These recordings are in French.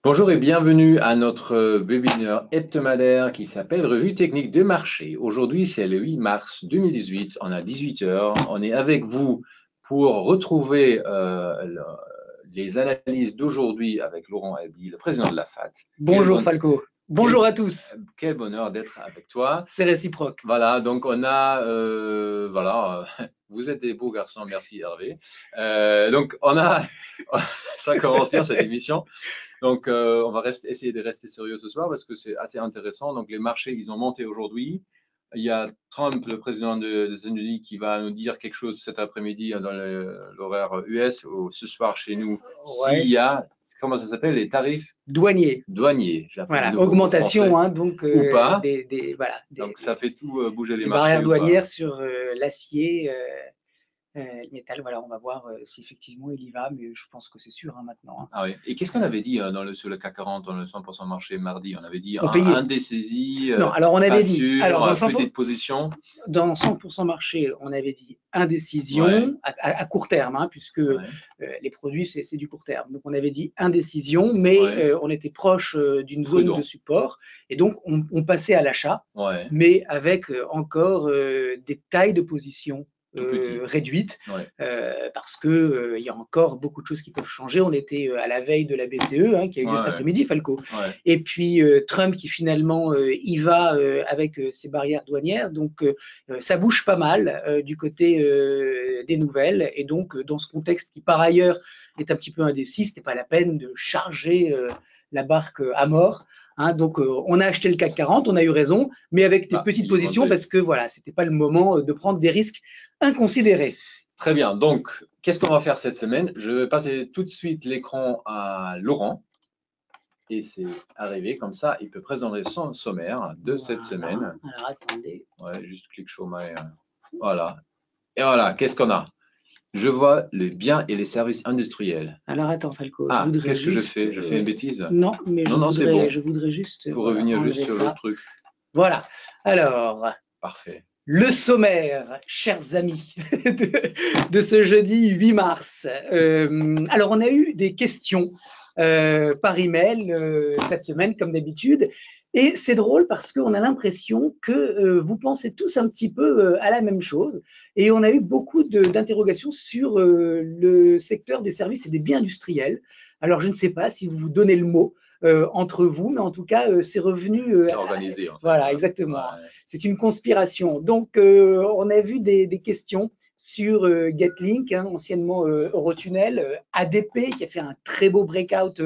Bonjour et bienvenue à notre webinaire hebdomadaire qui s'appelle Revue technique de marché. Aujourd'hui, c'est le 8 mars 2018, on a 18 heures. On est avec vous pour retrouver les analyses d'aujourd'hui avec Laurent Albi, le président de la FAT. Bonjour Falco, quel, bonjour à tous. quel bonheur d'être avec toi. C'est réciproque. Voilà, donc on a, vous êtes des beaux garçons, merci Hervé. Donc on a, ça commence bien cette émission. Donc, on va essayer de rester sérieux ce soir parce que c'est assez intéressant. Donc, les marchés, ils ont monté aujourd'hui. Il y a Trump, le président des États-Unis, qui va nous dire quelque chose cet après-midi dans l'horaire US ou ce soir chez nous. S'il Ouais. y a, comment ça s'appelle, les tarifs Douanier. douaniers, j'appelle le Voilà, nouveau mot français, augmentation, hein, donc ou pas. voilà, Donc, ça fait tout bouger les des marchés barrières ou pas. douanières sur l'acier, le métal. Voilà, on va voir si effectivement il y va, mais je pense que c'est sûr hein, maintenant. Hein. Ah oui. Et qu'est-ce qu'on avait dit sur le CAC 40, dans le 100% marché mardi? On avait dit On payait. indécisie, Non, alors on pas avait dit, alors sûr, petite position. dans 100% marché, on avait dit indécision Ouais. à court terme, hein, puisque Ouais. les produits, c'est du court terme. Donc, on avait dit indécision, mais Ouais. on était proche d'une zone Prudent. de support. Et donc, on passait à l'achat, Ouais. mais avec encore des tailles de position Tout petit. réduites, Ouais. parce qu'il y a encore beaucoup de choses qui peuvent changer. On était à la veille de la BCE, hein, qui a eu lieu cet après-midi, Falco. Ouais. Et puis, Trump qui finalement y va avec ses barrières douanières. Donc, ça bouge pas mal du côté des nouvelles. Et donc, dans ce contexte qui, par ailleurs, est un petit peu indécis, ce n'est pas la peine de charger la barque à mort. Hein, donc, on a acheté le CAC 40, on a eu raison, mais avec des petites positions parce que voilà, ce n'était pas le moment de prendre des risques inconsidérés. Très bien. Donc, qu'est-ce qu'on va faire cette semaine? Je vais passer tout de suite l'écran à Laurent. Et c'est arrivé comme ça, il peut présenter son sommaire de cette semaine. Alors, attendez. Ouais, juste clic sur Voilà. Et voilà, qu'est-ce qu'on a? Je vois les biens et les services industriels. Alors, attends, Falco. Ah, qu'est-ce que je fais? Je fais une bêtise? Non, mais non, c'est bon. je voudrais juste. Il faut revenir juste sur l'autre truc. Voilà. Alors. Parfait. Le sommaire, chers amis, de ce jeudi 8 mars. Alors, on a eu des questions par email cette semaine, comme d'habitude. Et c'est drôle parce qu'on a l'impression que vous pensez tous un petit peu à la même chose. Et on a eu beaucoup d'interrogations sur le secteur des services et des biens industriels. Alors, je ne sais pas si vous vous donnez le mot. Entre vous, mais en tout cas, c'est revenu. C'est organisé. En fait, voilà, exactement. Ouais. C'est une conspiration. Donc, on a vu des questions sur Getlink, hein, anciennement Eurotunnel, ADP qui a fait un très beau breakout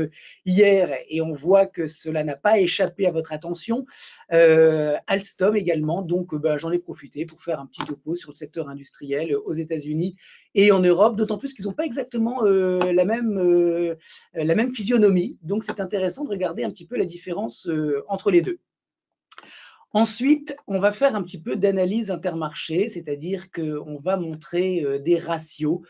hier et on voit que cela n'a pas échappé à votre attention. Alstom également, donc j'en ai profité pour faire un petit topo sur le secteur industriel aux États-Unis et en Europe, d'autant plus qu'ils n'ont pas exactement la même physionomie. Donc c'est intéressant de regarder un petit peu la différence entre les deux. Ensuite, on va faire un petit peu d'analyse intermarché, c'est-à-dire qu'on va montrer des ratios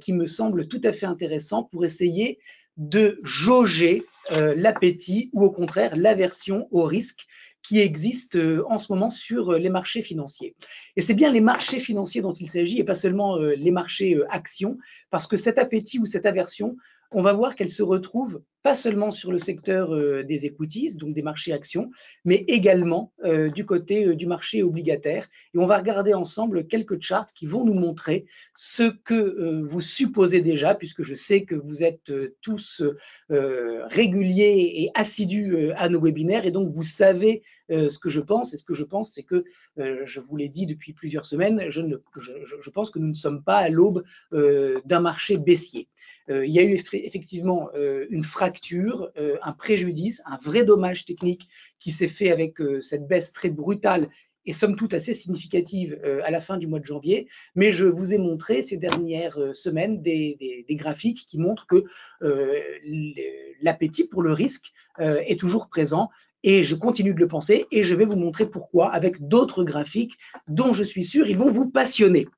qui me semblent tout à fait intéressants pour essayer de jauger l'appétit ou au contraire l'aversion au risque qui existe en ce moment sur les marchés financiers. Et c'est bien les marchés financiers dont il s'agit et pas seulement les marchés actions, parce que cet appétit ou cette aversion, on va voir qu'elle se retrouve pas seulement sur le secteur des equities, donc des marchés actions, mais également du côté du marché obligataire. Et on va regarder ensemble quelques charts qui vont nous montrer ce que vous supposez déjà, puisque je sais que vous êtes tous réguliers et assidus à nos webinaires, et donc vous savez ce que je pense. Et ce que je pense, c'est que, je vous l'ai dit depuis plusieurs semaines, je pense que nous ne sommes pas à l'aube d'un marché baissier. Il y a eu effectivement une fracture, un préjudice, un vrai dommage technique qui s'est fait avec cette baisse très brutale et somme toute assez significative à la fin du mois de janvier. Mais je vous ai montré ces dernières semaines des graphiques qui montrent que l'appétit pour le risque est toujours présent. Et je continue de le penser et je vais vous montrer pourquoi avec d'autres graphiques dont je suis sûr ils vont vous passionner.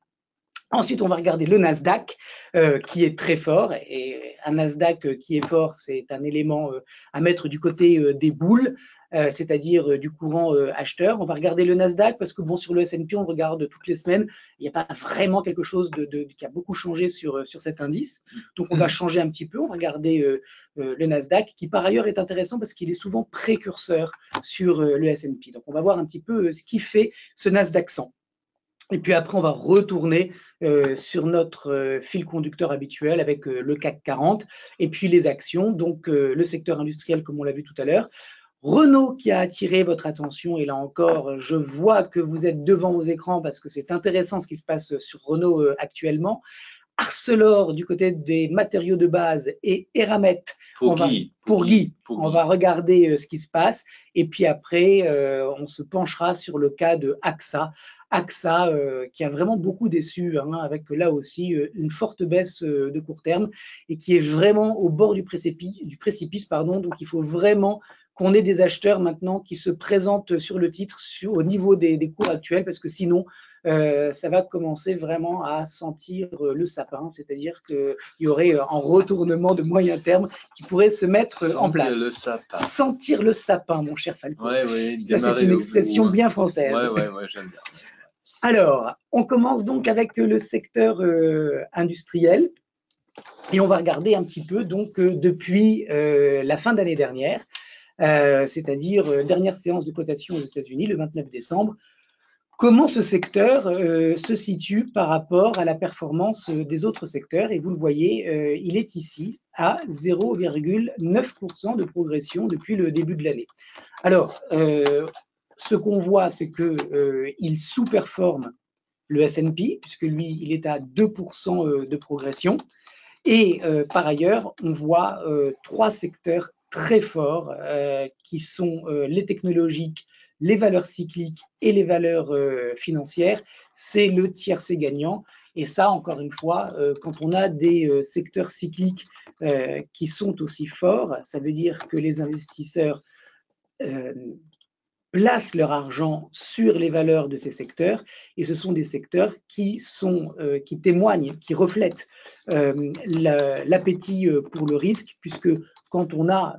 Ensuite, on va regarder le Nasdaq, qui est très fort. Et un Nasdaq qui est fort, c'est un élément à mettre du côté des boules, c'est-à-dire du courant acheteur. On va regarder le Nasdaq parce que, bon, sur le S&P, on regarde toutes les semaines. Il n'y a pas vraiment quelque chose qui a beaucoup changé sur cet indice. Donc, on va changer un petit peu. On va regarder le Nasdaq, qui par ailleurs est intéressant parce qu'il est souvent précurseur sur le S&P. Donc, on va voir un petit peu ce qui fait ce Nasdaq 100. Et puis après, on va retourner sur notre fil conducteur habituel avec le CAC 40 et puis les actions, donc le secteur industriel comme on l'a vu tout à l'heure. Renault qui a attiré votre attention, et là encore, je vois que vous êtes devant vos écrans parce que c'est intéressant ce qui se passe sur Renault actuellement. Arcelor du côté des matériaux de base et Eramet pour Guy, on va regarder ce qui se passe et puis après on se penchera sur le cas de AXA qui a vraiment beaucoup déçu avec là aussi une forte baisse de court terme et qui est vraiment au bord du précipice, donc il faut vraiment qu'on ait des acheteurs maintenant qui se présentent sur le titre au niveau des cours actuels parce que sinon ça va commencer vraiment à sentir le sapin, c'est-à-dire qu'il y aurait un retournement de moyen terme qui pourrait se mettre en place. Sentir le sapin, mon cher Falco. Ça, c'est une expression bien française. Ouais, j'aime bien. Alors, on commence donc avec le secteur industriel et on va regarder un petit peu donc depuis la fin d'année dernière, c'est-à-dire dernière séance de cotation aux États-Unis le 29 décembre. Comment ce secteur se situe par rapport à la performance des autres secteurs? Et vous le voyez, il est ici à 0,9% de progression depuis le début de l'année. Alors, ce qu'on voit, c'est qu'il sous-performe le S&P, puisque lui, il est à 2% de progression. Et par ailleurs, on voit trois secteurs très forts qui sont les technologiques, les valeurs cycliques et les valeurs financières. C'est le tiercé gagnant. Et ça, encore une fois, quand on a des secteurs cycliques qui sont aussi forts, ça veut dire que les investisseurs placent leur argent sur les valeurs de ces secteurs, et ce sont des secteurs qui témoignent, qui reflètent l'appétit pour le risque, puisque quand on a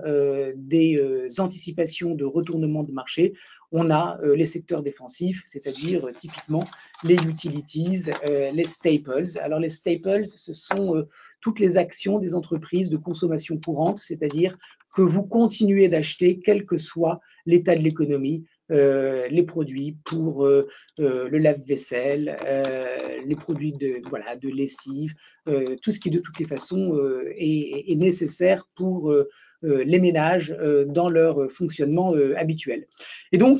des anticipations de retournement de marché, on a les secteurs défensifs, c'est-à-dire typiquement les utilities, les staples. Alors les staples, ce sont toutes les actions des entreprises de consommation courante, c'est-à-dire que vous continuez d'acheter quel que soit l'état de l'économie, les produits pour le lave-vaisselle, les produits de lessive, tout ce qui de toutes les façons est nécessaire pour les ménages dans leur fonctionnement habituel. Et donc,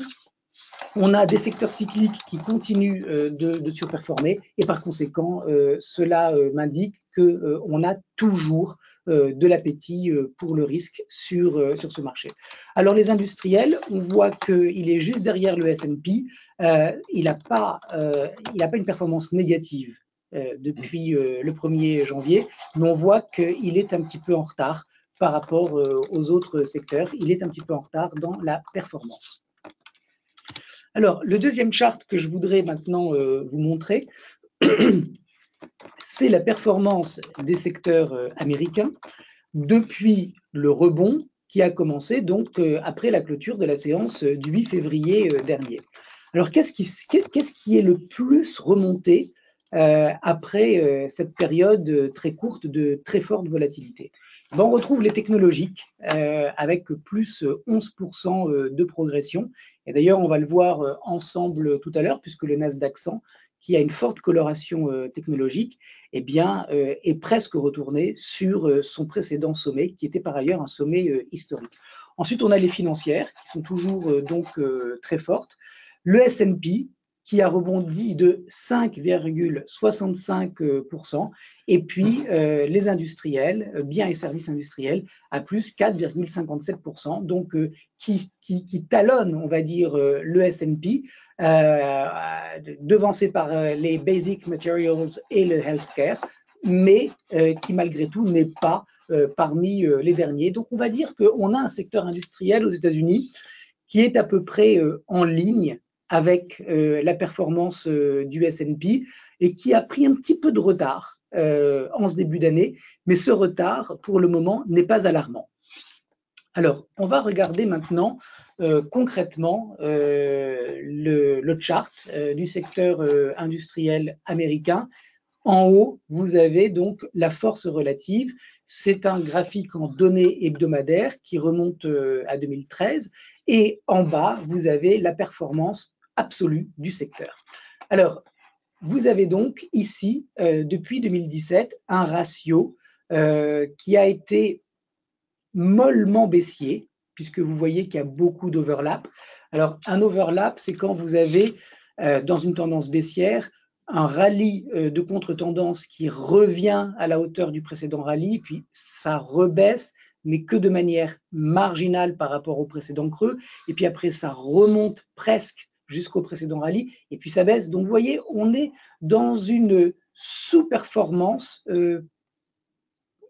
on a des secteurs cycliques qui continuent de surperformer et par conséquent, cela m'indique qu'on a toujours de l'appétit pour le risque sur ce marché. Alors les industriels, on voit qu'il est juste derrière le S&P, il n'a pas une performance négative depuis le 1er janvier, mais on voit qu'il est un petit peu en retard par rapport aux autres secteurs, il est un petit peu en retard dans la performance. Alors, le deuxième chart que je voudrais maintenant vous montrer, c'est la performance des secteurs américains depuis le rebond qui a commencé donc après la clôture de la séance du 8 février dernier. Alors, qu'est-ce qui est le plus remonté après cette période très courte de très forte volatilité? On retrouve les technologiques avec plus 11% de progression. Et d'ailleurs, on va le voir ensemble tout à l'heure, puisque le Nasdaq 100, qui a une forte coloration technologique, eh bien, est presque retourné sur son précédent sommet, qui était par ailleurs un sommet historique. Ensuite, on a les financières, qui sont toujours donc très fortes. Le S&P, qui a rebondi de 5,65%, et puis les industriels, biens et services industriels, à plus 4,57%, donc qui talonnent, on va dire, le S&P, devancé par les basic materials et le healthcare, mais qui malgré tout n'est pas parmi les derniers. Donc on va dire qu'on a un secteur industriel aux États-Unis qui est à peu près en ligne avec la performance du S&P et qui a pris un petit peu de retard en ce début d'année, mais ce retard, pour le moment, n'est pas alarmant. Alors, on va regarder maintenant concrètement le chart du secteur industriel américain. En haut, vous avez donc la force relative. C'est un graphique en données hebdomadaires qui remonte à 2013. Et en bas, vous avez la performance absolue du secteur. Alors, vous avez donc ici, depuis 2017, un ratio qui a été mollement baissier, puisque vous voyez qu'il y a beaucoup d'overlap. Alors, un overlap, c'est quand vous avez, dans une tendance baissière, un rallye de contre-tendance qui revient à la hauteur du précédent rallye, puis ça rebaisse, mais que de manière marginale par rapport au précédent creux, et puis après, ça remonte presque jusqu'au précédent rallye, et puis ça baisse. Donc, vous voyez, on est dans une sous-performance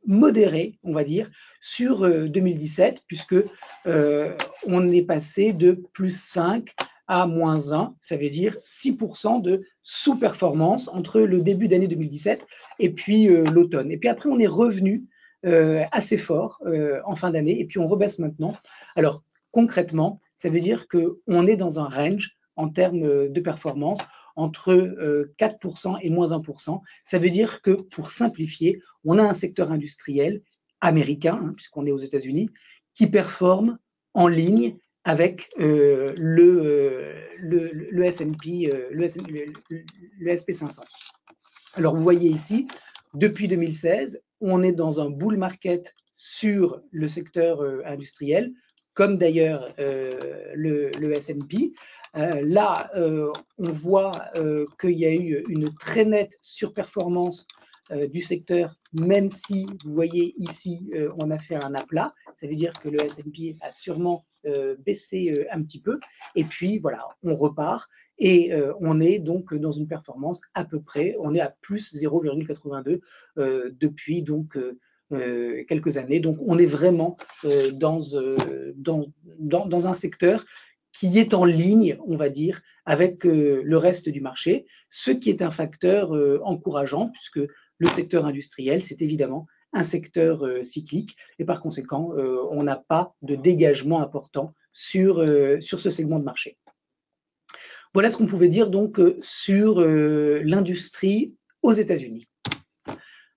modéré, on va dire, sur 2017, puisque on est passé de plus 5 à moins 1, ça veut dire 6% de sous-performance entre le début d'année 2017 et puis l'automne. Et puis après, on est revenu assez fort en fin d'année, et puis on rebaisse maintenant. Alors, concrètement, ça veut dire qu'on est dans un range en termes de performance entre 4% et moins 1%. Ça veut dire que, pour simplifier, on a un secteur industriel américain, hein, puisqu'on est aux États-Unis, qui performe en ligne avec le S&P, le SP500. Alors, vous voyez ici, depuis 2016, on est dans un bull market sur le secteur industriel, comme d'ailleurs le S&P. Là, on voit qu'il y a eu une très nette surperformance du secteur, même si vous voyez ici, on a fait un aplat. Ça veut dire que le S&P a sûrement baissé un petit peu. Et puis, voilà, on repart et on est donc dans une performance à peu près, on est à plus 0,82 depuis donc quelques années. Donc, on est vraiment dans un secteur qui est en ligne, on va dire, avec le reste du marché, ce qui est un facteur encourageant, puisque le secteur industriel, c'est évidemment un secteur cyclique, et par conséquent, on n'a pas de dégagement important sur ce segment de marché. Voilà ce qu'on pouvait dire donc sur l'industrie aux États-Unis.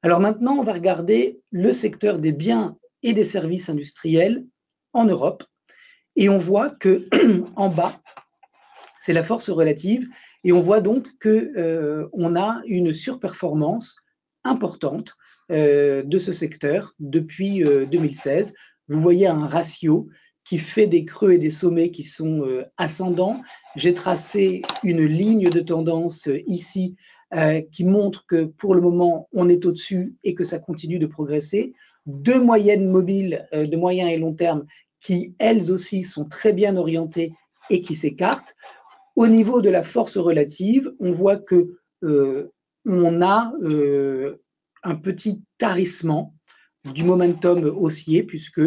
Alors maintenant, on va regarder le secteur des biens et des services industriels en Europe. Et on voit que en bas, c'est la force relative. Et on voit donc qu'on a une surperformance importante de ce secteur depuis 2016. Vous voyez un ratio qui fait des creux et des sommets qui sont ascendants. J'ai tracé une ligne de tendance ici qui montre que pour le moment, on est au-dessus et que ça continue de progresser. Deux moyennes mobiles de moyen et long terme qui, elles aussi, sont très bien orientées et qui s'écartent. Au niveau de la force relative, on voit que on a un petit tarissement du momentum haussier, puisque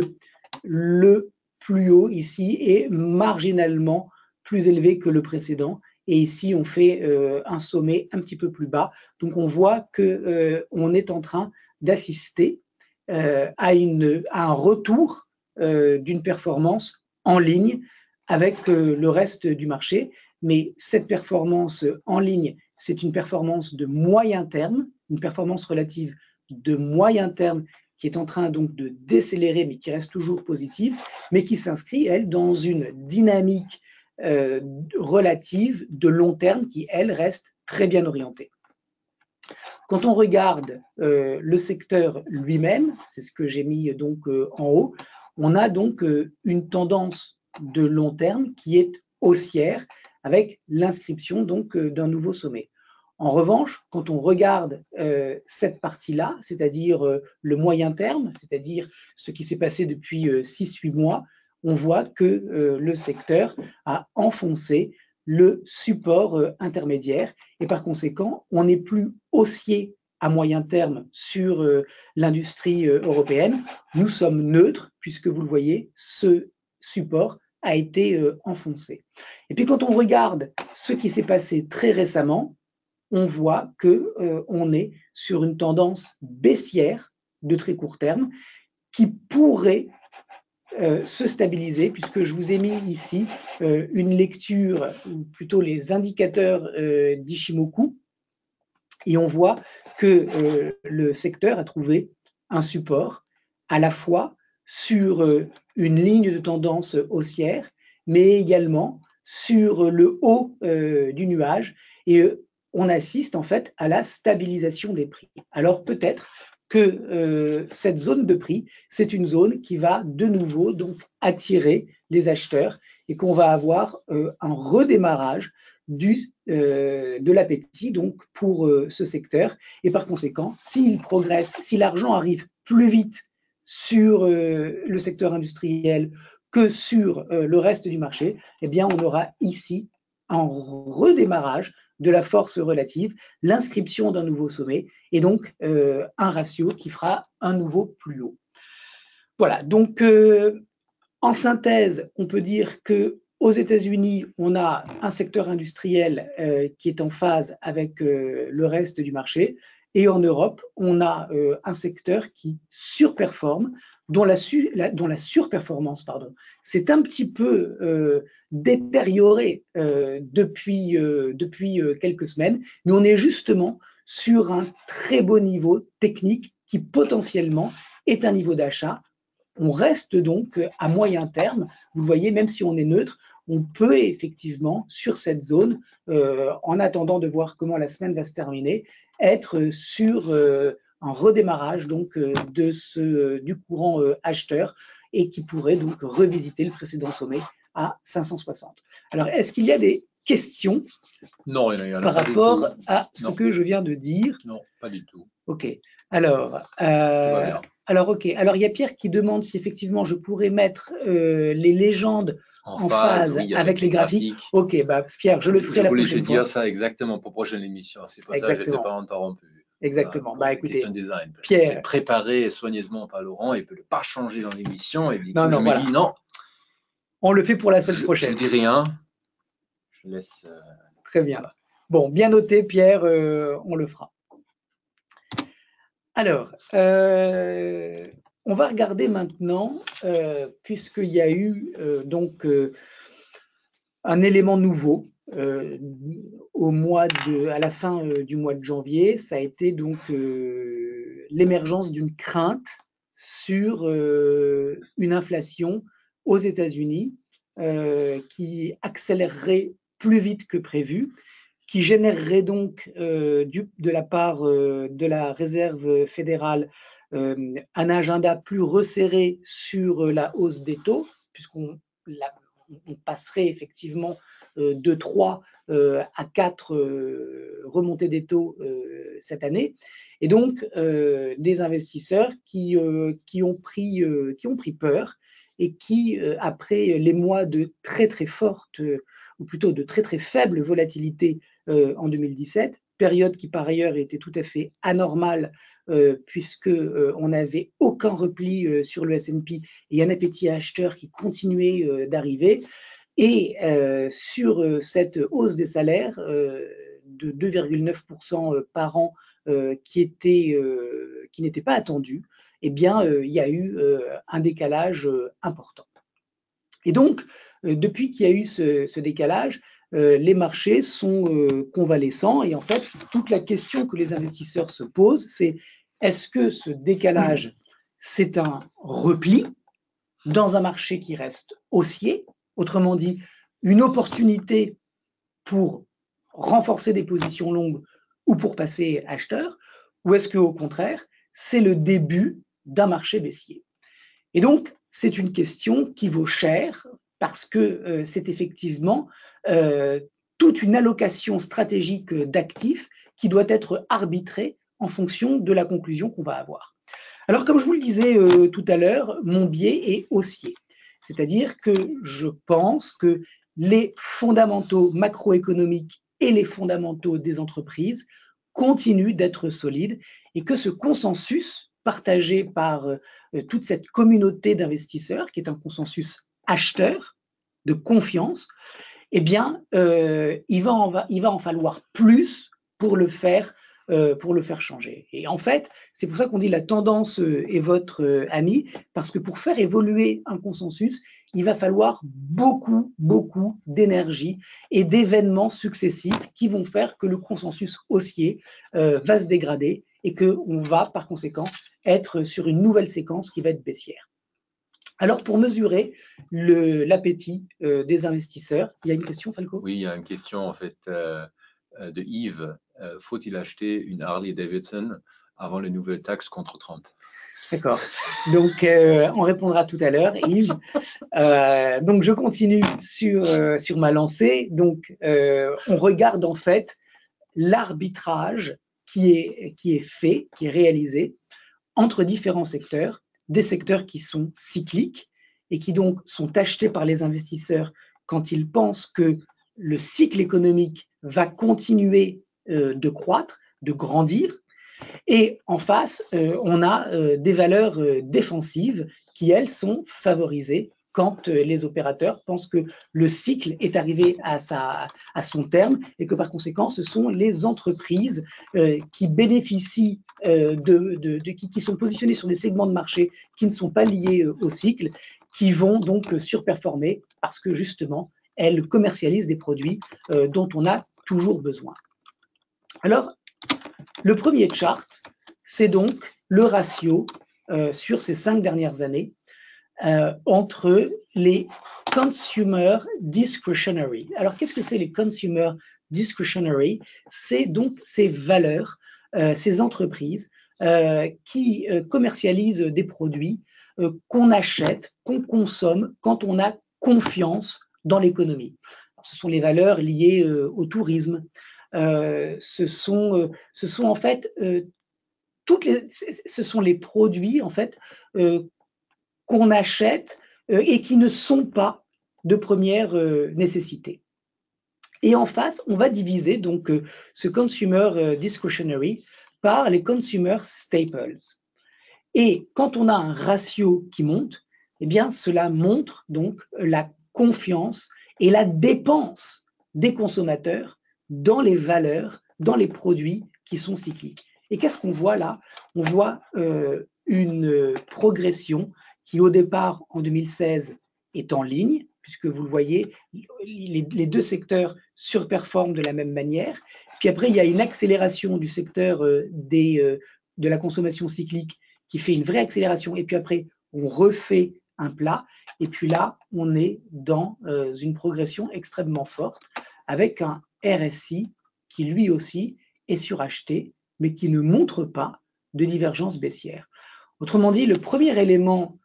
le plus haut ici est marginalement plus élevé que le précédent. Et ici, on fait un sommet un petit peu plus bas. Donc, on voit qu'on est en train d'assister à un retour d'une performance en ligne avec le reste du marché. Mais cette performance en ligne, c'est une performance de moyen terme, une performance relative de moyen terme qui est en train donc de décélérer, mais qui reste toujours positive, mais qui s'inscrit, elle, dans une dynamique relative de long terme qui, elle, reste très bien orientée. Quand on regarde le secteur lui-même, c'est ce que j'ai mis donc en haut, on a donc une tendance de long terme qui est haussière avec l'inscription donc d'un nouveau sommet. En revanche, quand on regarde cette partie-là, c'est-à-dire le moyen terme, c'est-à-dire ce qui s'est passé depuis 6-8 mois, on voit que le secteur a enfoncé le support intermédiaire et par conséquent, on n'est plus haussier à moyen terme sur l'industrie européenne. Nous sommes neutres puisque vous le voyez, ce support a été enfoncé. Et puis quand on regarde ce qui s'est passé très récemment, on voit qu'on est sur une tendance baissière de très court terme qui pourrait se stabiliser, puisque je vous ai mis ici une lecture, ou plutôt les indicateurs d'Ishimoku, et on voit que le secteur a trouvé un support à la fois sur une ligne de tendance haussière, mais également sur le haut du nuage, et on assiste en fait à la stabilisation des prix. Alors peut-être que cette zone de prix, c'est une zone qui va de nouveau donc attirer les acheteurs et qu'on va avoir un redémarrage de l'appétit donc pour ce secteur. Et par conséquent, s'il progresse, si l'argent arrive plus vite sur le secteur industriel que sur le reste du marché, eh bien, on aura ici un redémarrage de la force relative, l'inscription d'un nouveau sommet et donc un ratio qui fera un nouveau plus haut. Voilà, donc en synthèse, on peut dire qu'aux États-Unis, on a un secteur industriel qui est en phase avec le reste du marché. Et en Europe, on a un secteur qui surperforme, dont la surperformance s'est un petit peu détériorée depuis quelques semaines, mais on est justement sur un très beau niveau technique qui potentiellement est un niveau d'achat. On reste donc à moyen terme, vous le voyez, même si on est neutre, on peut effectivement, sur cette zone, en attendant de voir comment la semaine va se terminer, être sur un redémarrage donc, du courant acheteur et qui pourrait donc revisiter le précédent sommet à 560. Alors, est-ce qu'il y a des questions non, il y en a par pas rapport du tout. à ce que je viens de dire? Non, pas du tout. Ok. Alors, ok. Alors, il y a Pierre qui demande si effectivement je pourrais mettre les légendes en phase oui, avec les graphiques. Ok, bah, Pierre, je le ferai la prochaine fois. Je voulais te dire ça exactement pour la prochaine émission. C'est pour ça que je ne t'ai pas interrompu. Exactement. Bah, écoutez, design. Pierre, c'est préparé soigneusement par Laurent. Il ne peut pas changer dans l'émission. Et du coup, je me dis non. On le fait pour la semaine prochaine. Je ne dis rien. Je laisse. Très bien. Voilà. Bon, bien noté, Pierre. On le fera. Alors, on va regarder maintenant, puisqu'il y a eu donc un élément nouveau à la fin du mois de janvier, ça a été donc l'émergence d'une crainte sur une inflation aux États-Unis qui accélérerait plus vite que prévu, qui générerait donc de la part de la Réserve fédérale un agenda plus resserré sur la hausse des taux, puisqu'on passerait effectivement de 3 à 4 remontées des taux cette année. Et donc, des investisseurs qui ont pris peur et qui, après les mois de très très forte, ou plutôt de très très faible volatilité en 2017, période qui par ailleurs était tout à fait anormale puisqu'on n'avait aucun repli sur le S&P et un appétit acheteur qui continuait d'arriver. Et sur cette hausse des salaires de 2,9% par an qui n'était pas attendue, eh bien, il y a eu un décalage important. Et donc, depuis qu'il y a eu ce décalage, les marchés sont convalescents et en fait, toute la question que les investisseurs se posent, c'est est-ce que ce décalage, c'est un repli dans un marché qui reste haussier, autrement dit, une opportunité pour renforcer des positions longues ou pour passer acheteur, ou est-ce qu'au contraire, c'est le début d'un marché baissier? Et donc, c'est une question qui vaut cher parce que c'est effectivement toute une allocation stratégique d'actifs qui doit être arbitrée en fonction de la conclusion qu'on va avoir. Alors, comme je vous le disais tout à l'heure, mon biais est haussier. C'est-à-dire que je pense que les fondamentaux macroéconomiques et les fondamentaux des entreprises continuent d'être solides et que ce consensus partagé par toute cette communauté d'investisseurs, qui est un consensus acheteur, de confiance, eh bien, il va en falloir plus pour le faire changer. Et en fait, c'est pour ça qu'on dit la tendance est votre ami, parce que pour faire évoluer un consensus, il va falloir beaucoup, beaucoup d'énergie et d'événements successifs qui vont faire que le consensus haussier va se dégrader et qu'on va, par conséquent, être sur une nouvelle séquence qui va être baissière. Alors, pour mesurer l'appétit des investisseurs, il y a une question, Falco? Oui, il y a une question, en fait, de Yves. Faut-il acheter une Harley Davidson avant les nouvelles taxes contre Trump? D'accord. Donc, on répondra tout à l'heure, Yves. Donc, je continue sur ma lancée. Donc, on regarde en fait l'arbitrage qui est fait, qui est réalisé entre différents secteurs, des secteurs qui sont cycliques et qui donc sont achetés par les investisseurs quand ils pensent que le cycle économique va continuer de croître, de grandir. Et en face, on a des valeurs défensives qui, elles, sont favorisées quand les opérateurs pensent que le cycle est arrivé à son terme et que par conséquent, ce sont les entreprises qui bénéficient, qui sont positionnées sur des segments de marché qui ne sont pas liés au cycle, qui vont donc surperformer parce que justement, elles commercialisent des produits dont on a toujours besoin. Alors, le premier chart, c'est donc le ratio sur ces 5 dernières années entre les consumer discretionary. Alors, qu'est-ce que c'est les consumer discretionary? C'est donc ces valeurs, ces entreprises qui commercialisent des produits qu'on achète, qu'on consomme quand on a confiance dans l'économie. Ce sont les valeurs liées au tourisme. Ce sont en fait ce sont les produits en fait qu'on achète et qui ne sont pas de première nécessité. Et en face, on va diviser donc ce consumer discretionary par les consumer staples. Et quand on a un ratio qui monte, eh bien cela montre donc la confiance et la dépense des consommateurs dans les valeurs, dans les produits qui sont cycliques. Et qu'est-ce qu'on voit là? On voit une progression qui, au départ, en 2016, est en ligne, puisque vous le voyez, les deux secteurs surperforment de la même manière. Puis après, il y a une accélération du secteur de la consommation cyclique qui fait une vraie accélération. Et puis après, on refait un plat. Et puis là, on est dans une progression extrêmement forte avec un RSI qui, lui aussi, est suracheté, mais qui ne montre pas de divergence baissière. Autrement dit, le premier élément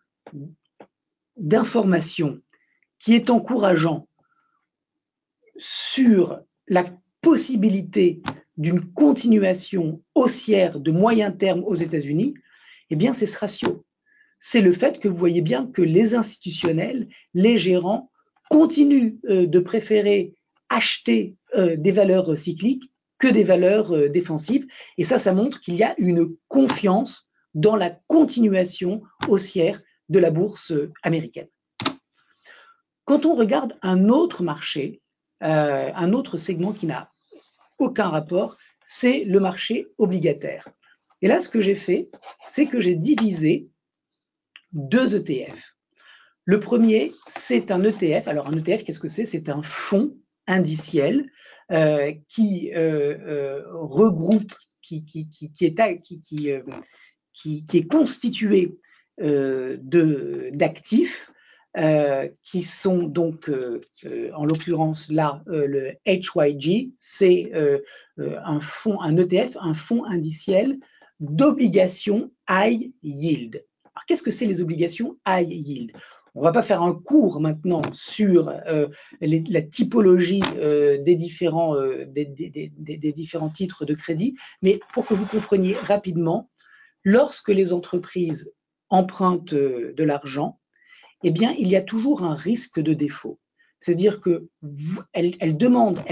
d'information qui est encourageant sur la possibilité d'une continuation haussière de moyen terme aux États-Unis, eh bien, c'est ce ratio. C'est le fait que vous voyez bien que les institutionnels, les gérants, continuent de préférer acheter des valeurs cycliques que des valeurs défensives. Et ça montre qu'il y a une confiance dans la continuation haussière de la bourse américaine. Quand on regarde un autre marché, un autre segment qui n'a aucun rapport, c'est le marché obligataire. Et là, ce que j'ai fait, c'est que j'ai divisé 2 ETF. Le premier, c'est un ETF. Alors, un ETF, qu'est-ce que c'est? C'est un fonds indiciel qui regroupe, qui est constitué d'actifs qui sont donc, en l'occurrence là, le HYG, c'est un ETF, un fonds indiciel d'obligations high yield. Alors, qu'est-ce que c'est les obligations high yield? On ne va pas faire un cours maintenant sur la typologie des différents titres de crédit, mais pour que vous compreniez rapidement, lorsque les entreprises empruntent de l'argent, eh bien, il y a toujours un risque de défaut. C'est-à-dire qu'elles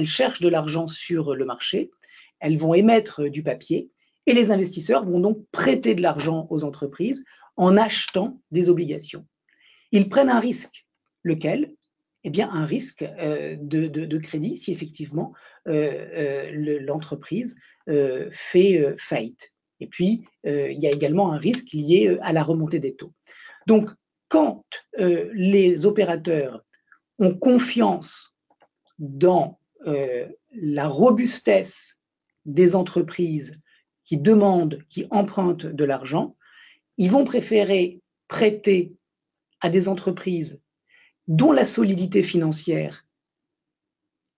cherchent de l'argent sur le marché, elles vont émettre du papier, et les investisseurs vont donc prêter de l'argent aux entreprises en achetant des obligations. Ils prennent un risque, lequel? eh bien, un risque de crédit si effectivement l'entreprise fait faillite. Et puis, il y a également un risque lié à la remontée des taux. Donc, quand les opérateurs ont confiance dans la robustesse des entreprises qui demandent, qui empruntent de l'argent, ils vont préférer prêter à des entreprises dont la solidité financière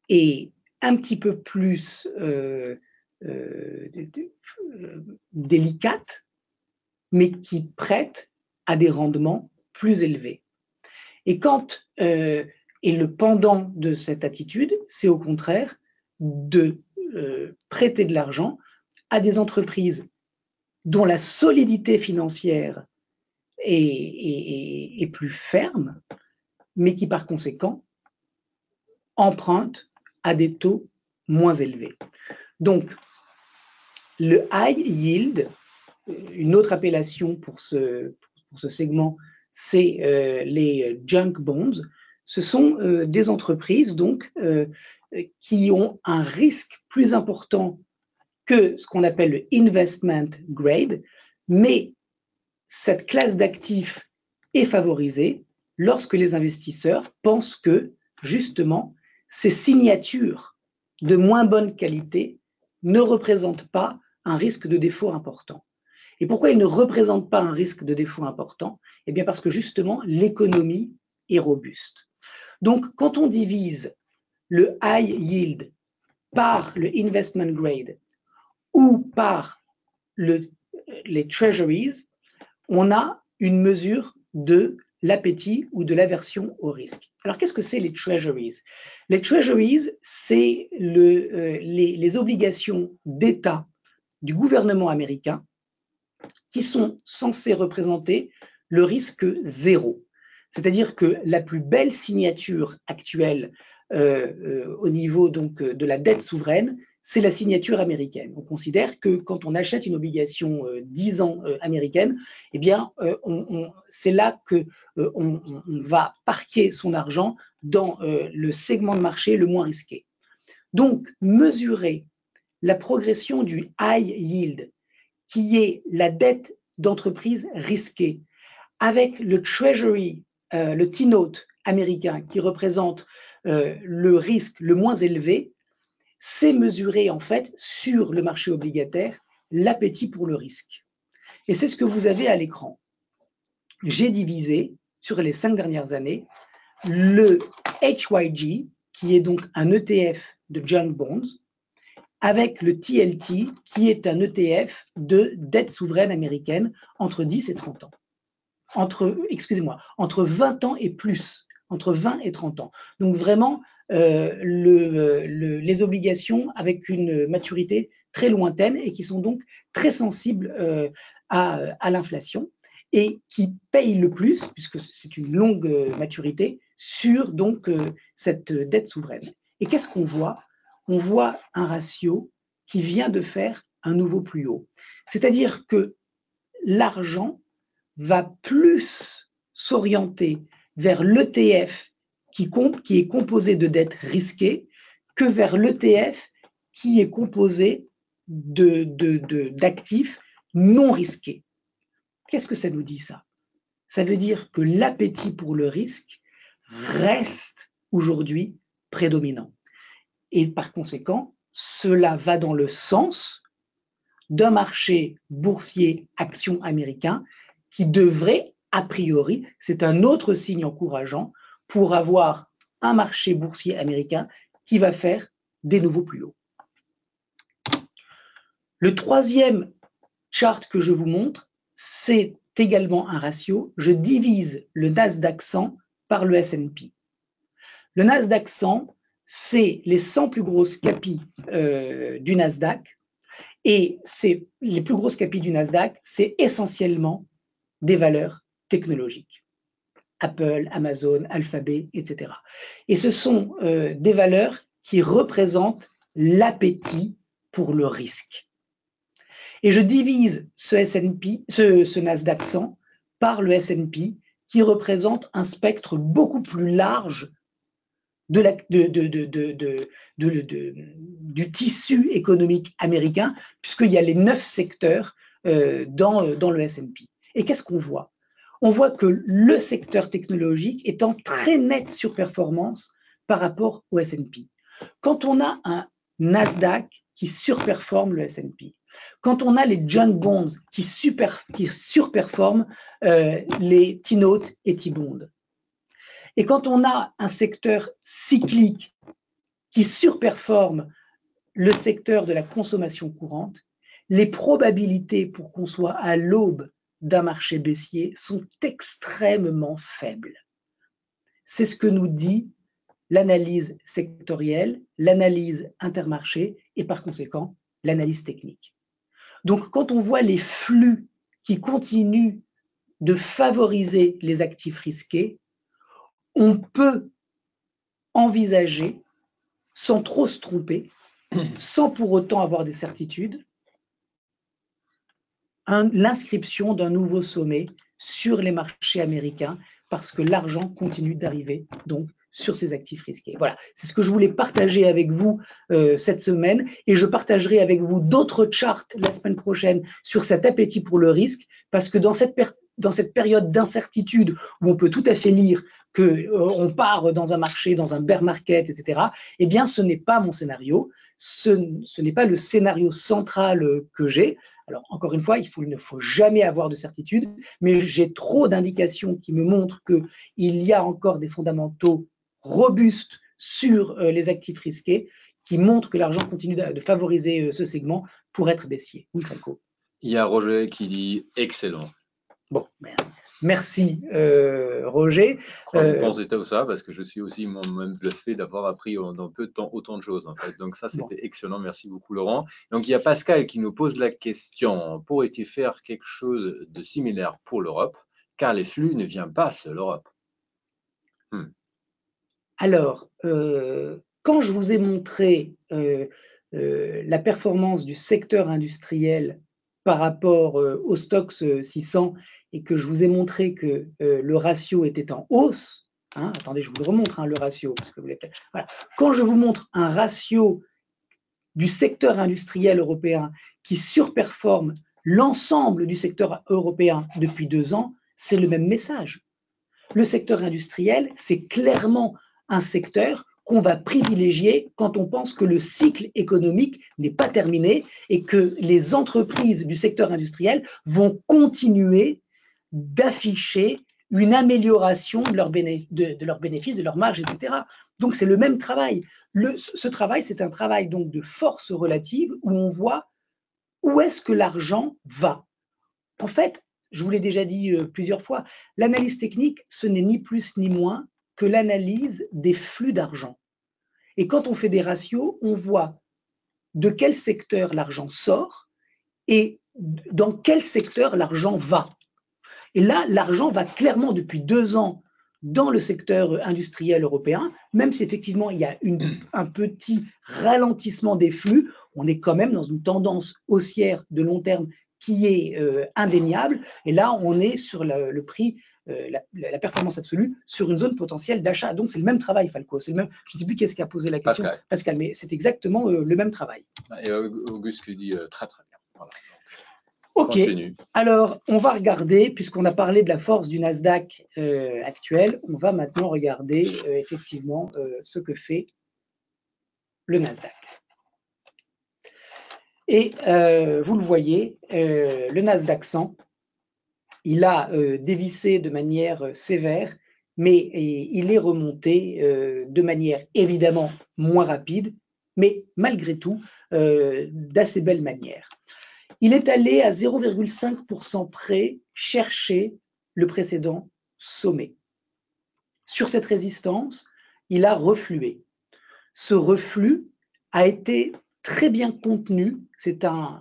est un petit peu plus délicate, mais qui prêtent à des rendements plus élevés. Et le pendant de cette attitude, c'est au contraire de prêter de l'argent à des entreprises dont la solidité financière est plus ferme, mais qui par conséquent empruntent à des taux moins élevés. Donc, le high yield, une autre appellation pour ce segment, c'est les junk bonds. Ce sont des entreprises donc qui ont un risque plus important que ce qu'on appelle le investment grade, mais cette classe d'actifs est favorisée lorsque les investisseurs pensent que, justement, ces signatures de moins bonne qualité ne représentent pas un risque de défaut important. Et pourquoi ils ne représentent pas un risque de défaut important? Eh bien parce que justement, l'économie est robuste. Donc, quand on divise le high yield par le investment grade ou par les treasuries, on a une mesure de l'appétit ou de l'aversion au risque. Alors, qu'est-ce que c'est les treasuries? Les treasuries, c'est les obligations d'État du gouvernement américain qui sont censées représenter le risque zéro. C'est-à-dire que la plus belle signature actuelle au niveau donc, de la dette souveraine, c'est la signature américaine. On considère que quand on achète une obligation 10 ans américaine, eh bien, c'est là qu'on va parquer son argent dans le segment de marché le moins risqué. Donc, mesurer la progression du high yield, qui est la dette d'entreprise risquée, avec le Treasury, le T-note américain, qui représente le risque le moins élevé, c'est mesurer en fait sur le marché obligataire l'appétit pour le risque. Et c'est ce que vous avez à l'écran. J'ai divisé sur les 5 dernières années le HYG, qui est donc un ETF de junk bonds, avec le TLT, qui est un ETF de dette souveraine américaine entre 10 et 30 ans. Entre 20 ans et plus, entre 20 et 30 ans. Donc vraiment, les obligations avec une maturité très lointaine et qui sont donc très sensibles à l'inflation et qui payent le plus, puisque c'est une longue maturité, sur donc cette dette souveraine. Et qu'est-ce qu'on voit? On voit un ratio qui vient de faire un nouveau plus haut. C'est-à-dire que l'argent va plus s'orienter vers l'ETF qui est composé de dettes risquées que vers l'ETF qui est composé d'actifs non risqués. Qu'est-ce que ça nous dit ça? Ça veut dire que l'appétit pour le risque reste aujourd'hui prédominant. Et par conséquent, cela va dans le sens d'un marché boursier action américain qui devrait, a priori, c'est un autre signe encourageant pour avoir un marché boursier américain qui va faire des nouveaux plus hauts. Le troisième chart que je vous montre, c'est également un ratio. Je divise le Nasdaq 100 par le S&P. Le Nasdaq 100, c'est les 100 plus grosses capis du Nasdaq. Et les plus grosses capis du Nasdaq, c'est essentiellement des valeurs technologiques. Apple, Amazon, Alphabet, etc. Et ce sont des valeurs qui représentent l'appétit pour le risque. Et je divise ce Nasdaq 100 par le S&P qui représente un spectre beaucoup plus large du tissu économique américain, puisqu'il y a les 9 secteurs dans le S&P. Et qu'est-ce qu'on voit? On voit que le secteur technologique est en très nette surperformance par rapport au S&P. Quand on a un Nasdaq qui surperforme le S&P, quand on a les junk bonds qui surperforment les T-notes et T-bonds, et quand on a un secteur cyclique qui surperforme le secteur de la consommation courante, les probabilités pour qu'on soit à l'aube d'un marché baissier sont extrêmement faibles. C'est ce que nous dit l'analyse sectorielle, l'analyse intermarché et par conséquent l'analyse technique. Donc quand on voit les flux qui continuent de favoriser les actifs risqués, on peut envisager, sans trop se tromper, sans pour autant avoir des certitudes, l'inscription d'un nouveau sommet sur les marchés américains parce que l'argent continue d'arriver donc sur ces actifs risqués. Voilà, c'est ce que je voulais partager avec vous cette semaine et je partagerai avec vous d'autres charts la semaine prochaine sur cet appétit pour le risque parce que dans cette période d'incertitude où on peut tout à fait lire qu'on part dans un marché, dans un bear market, etc., eh bien ce n'est pas mon scénario, ce n'est pas le scénario central que j'ai. Alors, encore une fois, il ne faut jamais avoir de certitude, mais j'ai trop d'indications qui me montrent qu'il y a encore des fondamentaux robustes sur les actifs risqués qui montrent que l'argent continue de favoriser ce segment pour être baissier. Oui, Franco. Il y a Roger qui dit excellent. Bon, merci Roger. Vous pensez tout ça parce que je suis aussi moi-même bluffé d'avoir appris dans peu de temps autant de choses en fait. Donc ça c'était excellent, merci beaucoup Laurent. Donc il y a Pascal qui nous pose la question, pourrait-il faire quelque chose de similaire pour l'Europe car les flux ne viennent pas de l'Europe? Alors, quand je vous ai montré la performance du secteur industriel par rapport au Stoxx 600 et que je vous ai montré que le ratio était en hausse, hein, attendez, je vous le remontre, le ratio, parce que voilà. Quand je vous montre un ratio du secteur industriel européen qui surperforme l'ensemble du secteur européen depuis 2 ans, c'est le même message. Le secteur industriel, c'est clairement un secteur qu'on va privilégier quand on pense que le cycle économique n'est pas terminé et que les entreprises du secteur industriel vont continuer d'afficher une amélioration de leurs bénéfices, de leurs marges, etc. Donc, c'est le même travail. Ce travail, c'est un travail donc de force relative où on voit où est-ce que l'argent va. En fait, je vous l'ai déjà dit plusieurs fois, l'analyse technique, ce n'est ni plus ni moins que l'analyse des flux d'argent. Et quand on fait des ratios, on voit de quel secteur l'argent sort et dans quel secteur l'argent va. Et là, l'argent va clairement depuis 2 ans dans le secteur industriel européen, même si effectivement il y a un petit ralentissement des flux, on est quand même dans une tendance haussière de long terme qui est indéniable. Et là, on est sur le prix, la performance absolue, sur une zone potentielle d'achat. Donc, c'est le même travail, Falco. C'est le même, je ne sais plus qui est-ce qui a posé la question, Pascal, mais c'est exactement le même travail. Et Auguste qui dit très, très bien. Voilà. Ok, continue. Alors on va regarder, puisqu'on a parlé de la force du Nasdaq actuel, on va maintenant regarder effectivement ce que fait le Nasdaq. Et vous le voyez, le Nasdaq 100, il a dévissé de manière sévère, mais il est remonté de manière évidemment moins rapide, mais malgré tout d'assez belle manière. Il est allé à 0,5% près chercher le précédent sommet. Sur cette résistance, il a reflué. Ce reflux a été très bien contenu. C'est un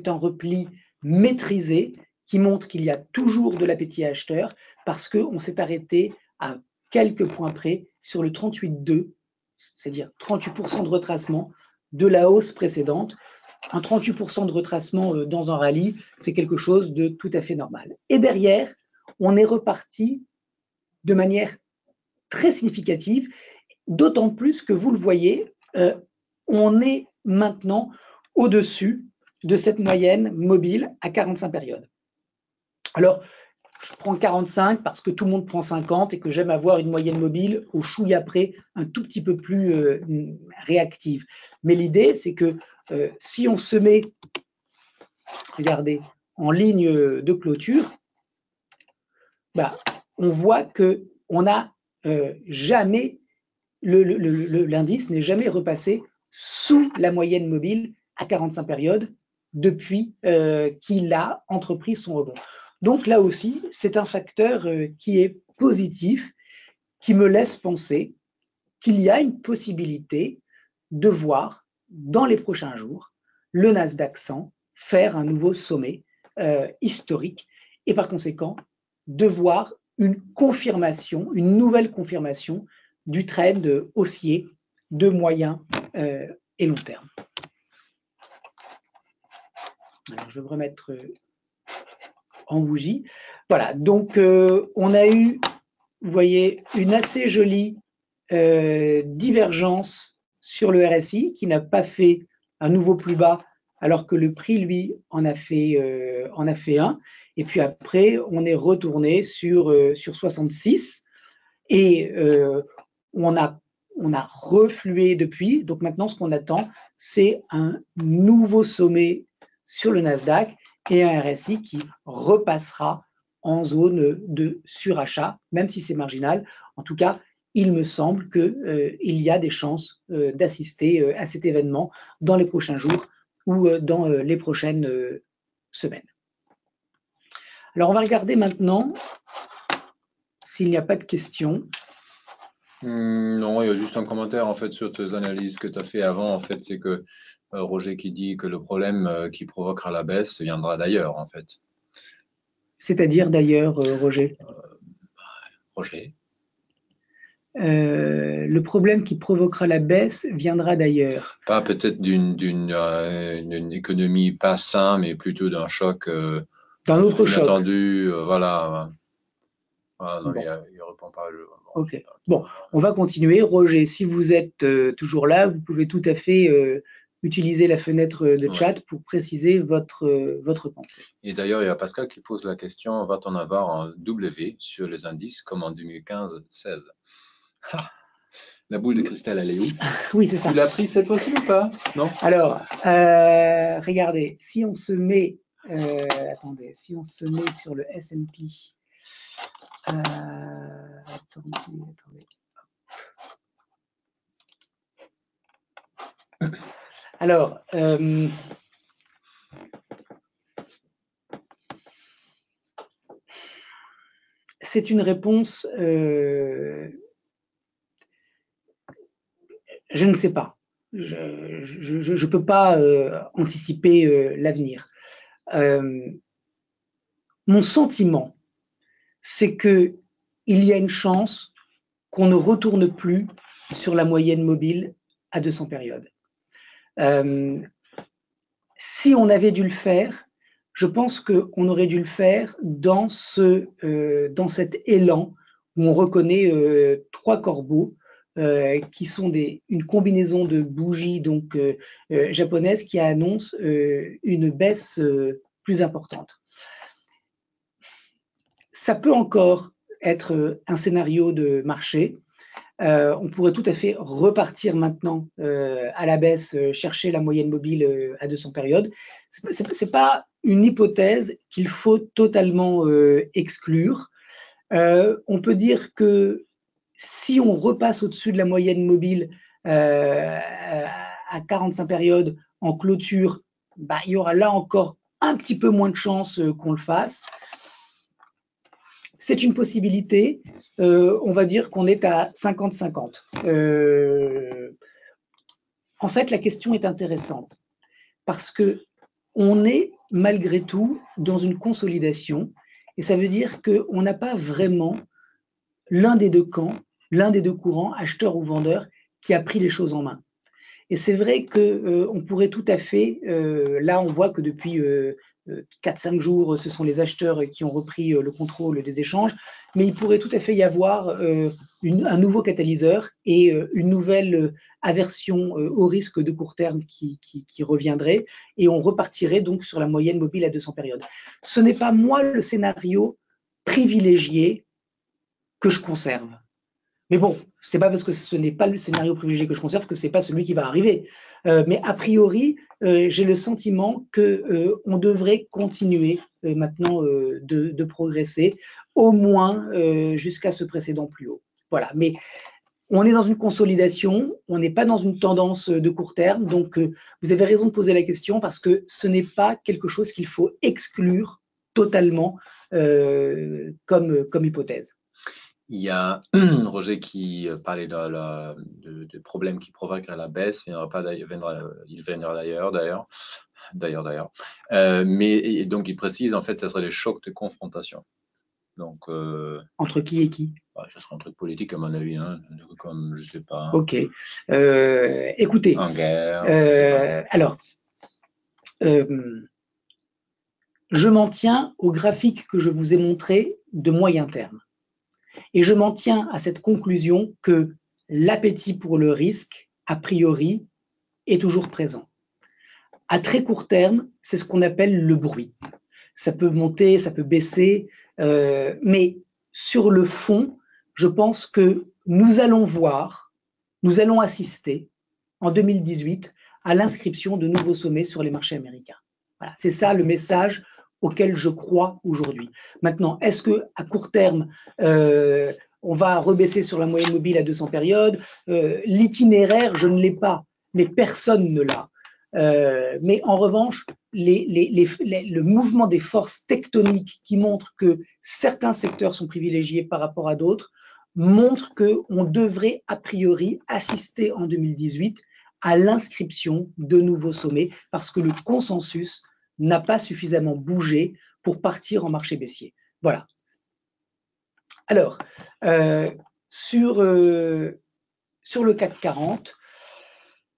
repli maîtrisé qui montre qu'il y a toujours de l'appétit acheteur parce qu'on s'est arrêté à quelques points près sur le 38,2, c'est-à-dire 38% de retracement de la hausse précédente. Un 38% de retracement dans un rallye, c'est quelque chose de tout à fait normal. Et derrière, on est reparti de manière très significative, d'autant plus que vous le voyez, on est maintenant au-dessus de cette moyenne mobile à 45 périodes. Alors, je prends 45 parce que tout le monde prend 50 et que j'aime avoir une moyenne mobile au chouïa près un tout petit peu plus réactive. Mais l'idée, c'est que si on se met, regardez, en ligne de clôture, bah, on voit qu'on n'a jamais, l'indice n'est jamais repassé sous la moyenne mobile à 45 périodes depuis qu'il a entrepris son rebond. Donc là aussi, c'est un facteur qui est positif, qui me laisse penser qu'il y a une possibilité de voir dans les prochains jours le Nasdaq 100 faire un nouveau sommet historique et par conséquent de voir une confirmation, une nouvelle confirmation du trend haussier de moyen et long terme. Alors, je vais me remettre en bougie. Voilà, donc on a eu, vous voyez, une assez jolie divergence sur le RSI qui n'a pas fait un nouveau plus bas alors que le prix, lui, en a fait un. Et puis après, on est retourné sur 66 et on a reflué depuis. Donc maintenant, ce qu'on attend, c'est un nouveau sommet sur le Nasdaq et un RSI qui repassera en zone de surachat, même si c'est marginal. En tout cas, il me semble qu'il y a des chances d'assister à cet événement dans les prochains jours ou dans les prochaines semaines. Alors, on va regarder maintenant s'il n'y a pas de questions. Non, il y a juste un commentaire en fait sur tes analyses que tu as fait avant. En fait, c'est que Roger qui dit que le problème qui provoquera la baisse viendra d'ailleurs, en fait. C'est-à-dire d'ailleurs, Roger Roger. Le problème qui provoquera la baisse viendra d'ailleurs. Pas peut-être d'une économie pas saine, mais plutôt d'un choc d'un autre choc inattendu. Voilà. Voilà, non, bon. il répond pas. Bon, ok. Bon, on va continuer. Roger, si vous êtes toujours là, vous pouvez tout à fait utiliser la fenêtre de chat pour préciser votre pensée. Et d'ailleurs, il y a Pascal qui pose la question, va-t-on avoir un W sur les indices comme en 2015-16? La boule de cristal, elle est où? Oui, c'est ça. Tu l'as pris cette fois-ci ou pas? Non? Alors, regardez, si on se met, attendez, si on se met sur le S&P, attendez. Alors, c'est une réponse, je ne sais pas. Je ne peux pas anticiper l'avenir. Mon sentiment, c'est qu'il y a une chance qu'on ne retourne plus sur la moyenne mobile à 200 périodes. Si on avait dû le faire, je pense qu'on aurait dû le faire dans cet élan où on reconnaît trois corbeaux qui sont une combinaison de bougies donc japonaises qui annoncent une baisse plus importante. Ça peut encore être un scénario de marché. On pourrait tout à fait repartir maintenant à la baisse, chercher la moyenne mobile à 200 périodes. Ce n'est pas une hypothèse qu'il faut totalement exclure. On peut dire que si on repasse au-dessus de la moyenne mobile à 45 périodes en clôture, bah, il y aura là encore un petit peu moins de chances qu'on le fasse. C'est une possibilité, on va dire qu'on est à 50-50. En fait, la question est intéressante parce qu'on est malgré tout dans une consolidation et ça veut dire qu'on n'a pas vraiment l'un des deux camps, l'un des deux courants, acheteur ou vendeur, qui a pris les choses en main. Et c'est vrai qu'on pourrait tout à fait, là on voit que depuis 4-5 jours, ce sont les acheteurs qui ont repris le contrôle des échanges, mais il pourrait tout à fait y avoir un nouveau catalyseur et une nouvelle aversion au risque de court terme qui reviendrait, et on repartirait donc sur la moyenne mobile à 200 périodes. Ce n'est pas moi le scénario privilégié que je conserve. Mais bon, c'est pas parce que ce n'est pas le scénario privilégié que je conserve que c'est pas celui qui va arriver. Mais a priori, j'ai le sentiment que on devrait continuer maintenant de progresser, au moins jusqu'à ce précédent plus haut. Voilà. Mais on est dans une consolidation, on n'est pas dans une tendance de court terme. Donc, vous avez raison de poser la question parce que ce n'est pas quelque chose qu'il faut exclure totalement comme hypothèse. Il y a Roger qui parlait de problèmes qui provoqueraient la baisse. Il viendra d'ailleurs. Mais donc, il précise, en fait, ça serait des chocs de confrontation. Donc, entre qui et qui? Ce serait un truc politique, à mon avis, hein, comme, je sais pas. Ok. Écoutez. En guerre. Alors, je m'en tiens au graphique que je vous ai montré de moyen terme. Et je m'en tiens à cette conclusion que l'appétit pour le risque, a priori, est toujours présent. À très court terme, c'est ce qu'on appelle le bruit. Ça peut monter, ça peut baisser, mais sur le fond, je pense que nous allons assister en 2018 à l'inscription de nouveaux sommets sur les marchés américains. Voilà, c'est ça le message auquel je crois aujourd'hui. Maintenant, est-ce qu'à court terme, on va rebaisser sur la moyenne mobile à 200 périodes? L'itinéraire, je ne l'ai pas, mais personne ne l'a. Mais en revanche, le mouvement des forces tectoniques qui montrent que certains secteurs sont privilégiés par rapport à d'autres montrent qu'on devrait a priori assister en 2018 à l'inscription de nouveaux sommets parce que le consensus n'a pas suffisamment bougé pour partir en marché baissier. Voilà. Alors, sur le CAC 40,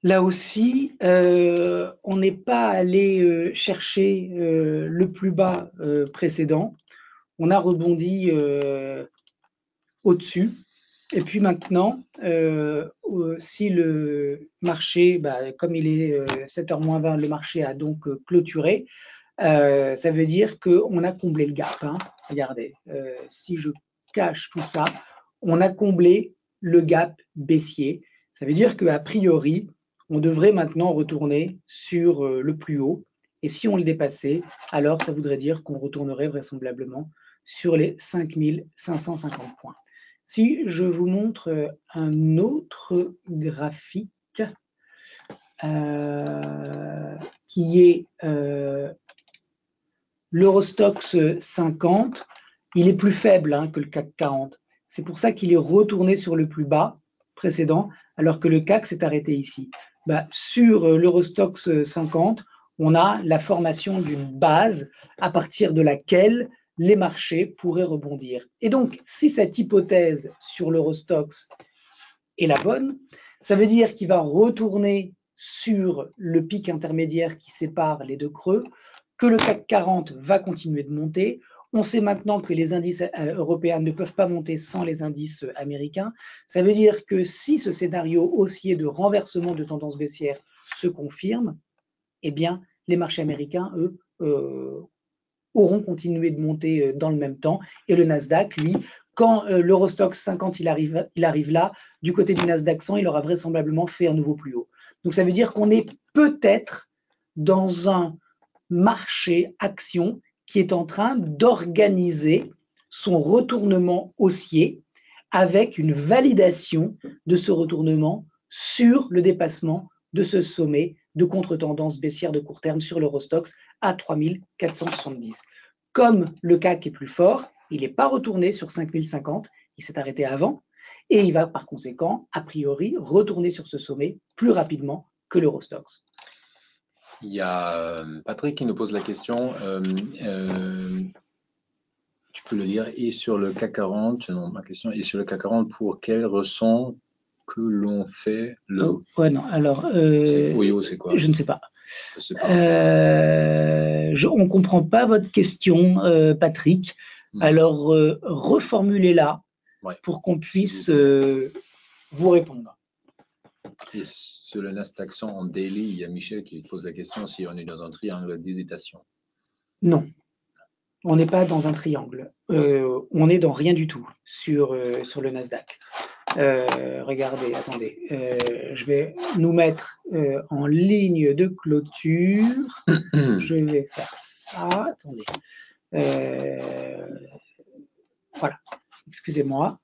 là aussi, on n'est pas allé chercher le plus bas précédent. On a rebondi au-dessus. Et puis maintenant, si le marché, comme il est 7h-20, le marché a donc clôturé, ça veut dire qu'on a comblé le gap. Hein. Regardez, si je cache tout ça, on a comblé le gap baissier. Ça veut dire qu'a priori, on devrait maintenant retourner sur le plus haut. Et si on le dépassait, alors ça voudrait dire qu'on retournerait vraisemblablement sur les 5550 points. Si je vous montre un autre graphique qui est l'Eurostoxx 50, il est plus faible que le CAC 40. C'est pour ça qu'il est retourné sur le plus bas précédent, alors que le CAC s'est arrêté ici. Sur l'Eurostoxx 50, on a la formation d'une base à partir de laquelle les marchés pourraient rebondir. Et donc, si cette hypothèse sur l'Eurostoxx est la bonne, ça veut dire qu'il va retourner sur le pic intermédiaire qui sépare les deux creux, que le CAC 40 va continuer de monter. On sait maintenant que les indices européens ne peuvent pas monter sans les indices américains. Ça veut dire que si ce scénario haussier de renversement de tendance baissière se confirme, eh bien, les marchés américains, eux, auront continué de monter dans le même temps. Et le Nasdaq, lui, quand l'Eurostoxx 50 il arrive là, du côté du Nasdaq 100, il aura vraisemblablement fait un nouveau plus haut. Donc ça veut dire qu'on est peut-être dans un marché action qui est en train d'organiser son retournement haussier avec une validation de ce retournement sur le dépassement de ce sommet de contre-tendance baissière de court terme sur l'Eurostoxx à 3470. Comme le CAC est plus fort, il n'est pas retourné sur 5050, il s'est arrêté avant, et il va par conséquent, a priori, retourner sur ce sommet plus rapidement que l'Eurostoxx. Il y a Patrick qui nous pose la question, tu peux le dire, et sur le CAC 40, non, ma question, et sur le CAC 40, pour quelles raisons que l'on fait le. Oh, ouais, non, alors. Oyo, c'est quoi? Je ne sais pas. Je sais pas. On ne comprend pas votre question, Patrick. Alors, reformulez-la pour qu'on puisse vous répondre. Et sur le Nasdaq 100 en daily, il y a Michel qui pose la question si on est dans un triangle d'hésitation. Non, on n'est pas dans un triangle. On est dans rien du tout sur le Nasdaq. Regardez, attendez, je vais nous mettre en ligne de clôture. Je vais faire ça. Attendez. Voilà. Excusez-moi.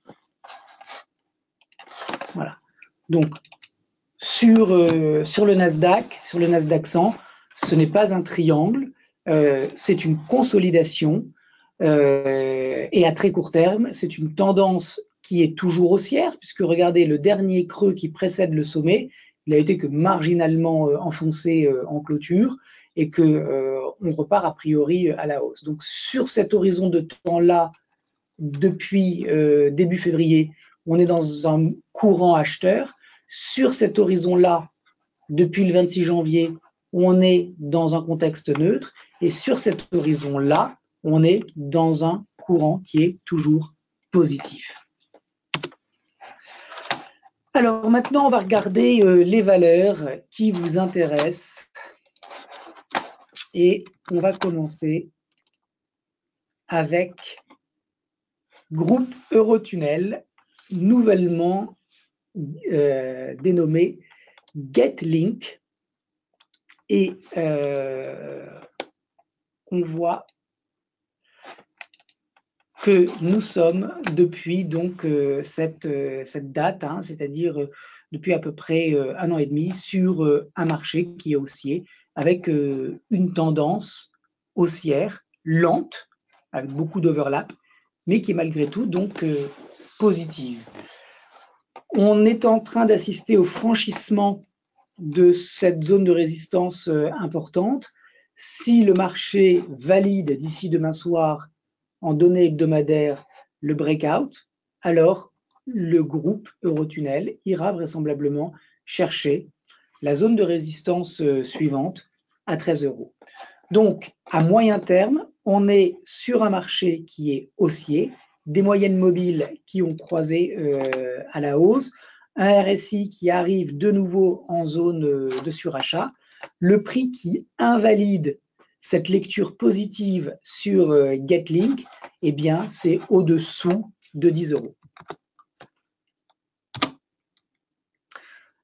Voilà. Donc, sur le Nasdaq 100, ce n'est pas un triangle, c'est une consolidation et à très court terme, c'est une tendance qui est toujours haussière, puisque regardez, le dernier creux qui précède le sommet, il a été que marginalement enfoncé en clôture et qu'on repart a priori à la hausse. Donc sur cet horizon de temps-là, depuis début février, on est dans un courant acheteur. Sur cet horizon-là, depuis le 26 janvier, on est dans un contexte neutre. Et sur cet horizon-là, on est dans un courant qui est toujours positif. Alors maintenant, on va regarder les valeurs qui vous intéressent. Et on va commencer avec Groupe Eurotunnel, nouvellement dénommé Getlink. Et on voit que nous sommes depuis donc cette date, hein, c'est-à-dire depuis à peu près 1 an et demi, sur un marché qui est haussier, avec une tendance haussière lente, avec beaucoup d'overlap, mais qui est malgré tout donc positive. On est en train d'assister au franchissement de cette zone de résistance importante. Si le marché valide d'ici demain soir en données hebdomadaires le breakout, alors le groupe Eurotunnel ira vraisemblablement chercher la zone de résistance suivante à 13 €. Donc, à moyen terme, on est sur un marché qui est haussier, des moyennes mobiles qui ont croisé à la hausse, un RSI qui arrive de nouveau en zone de surachat, le prix qui invalide cette lecture positive sur Getlink, eh bien, c'est au-dessous de 10 €.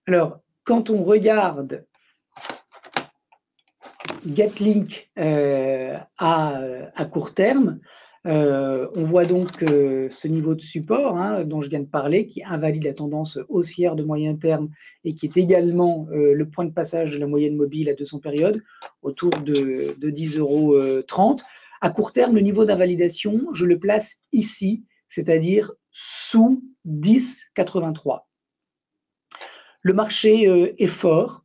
Alors, quand on regarde Getlink à court terme, on voit donc ce niveau de support dont je viens de parler, qui invalide la tendance haussière de moyen terme et qui est également le point de passage de la moyenne mobile à 200 périodes, autour de 10,30 €. À court terme, le niveau d'invalidation, je le place ici, c'est-à-dire sous 10,83. Le marché est fort.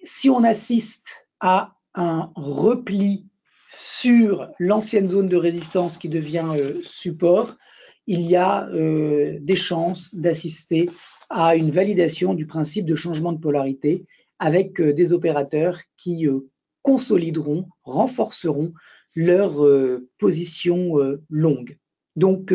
Si on assiste à un repli sur l'ancienne zone de résistance qui devient support, il y a des chances d'assister à une validation du principe de changement de polarité avec des opérateurs qui consolideront, renforceront leur position longue. Donc,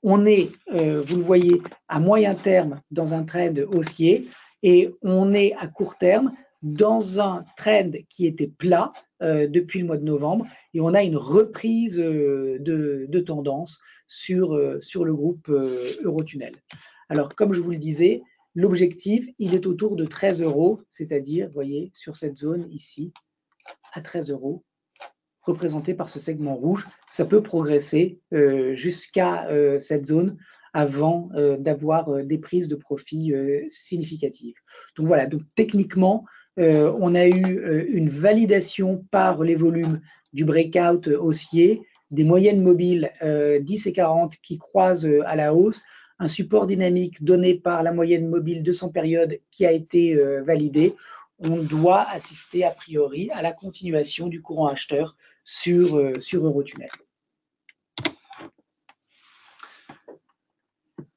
on est, vous le voyez, à moyen terme dans un trend haussier et on est à court terme dans un trend qui était plat depuis le mois de novembre et on a une reprise de tendance sur le groupe Eurotunnel. Alors, comme je vous le disais, l'objectif, il est autour de 13 €, c'est-à-dire, vous voyez, sur cette zone ici, à 13 €, représenté par ce segment rouge. Ça peut progresser jusqu'à cette zone avant d'avoir des prises de profit significatives. Donc voilà, donc techniquement, on a eu une validation par les volumes du breakout haussier, des moyennes mobiles 10 et 40 qui croisent à la hausse, un support dynamique donné par la moyenne mobile 200 périodes qui a été validé. On doit assister a priori à la continuation du courant acheteur sur Eurotunnel.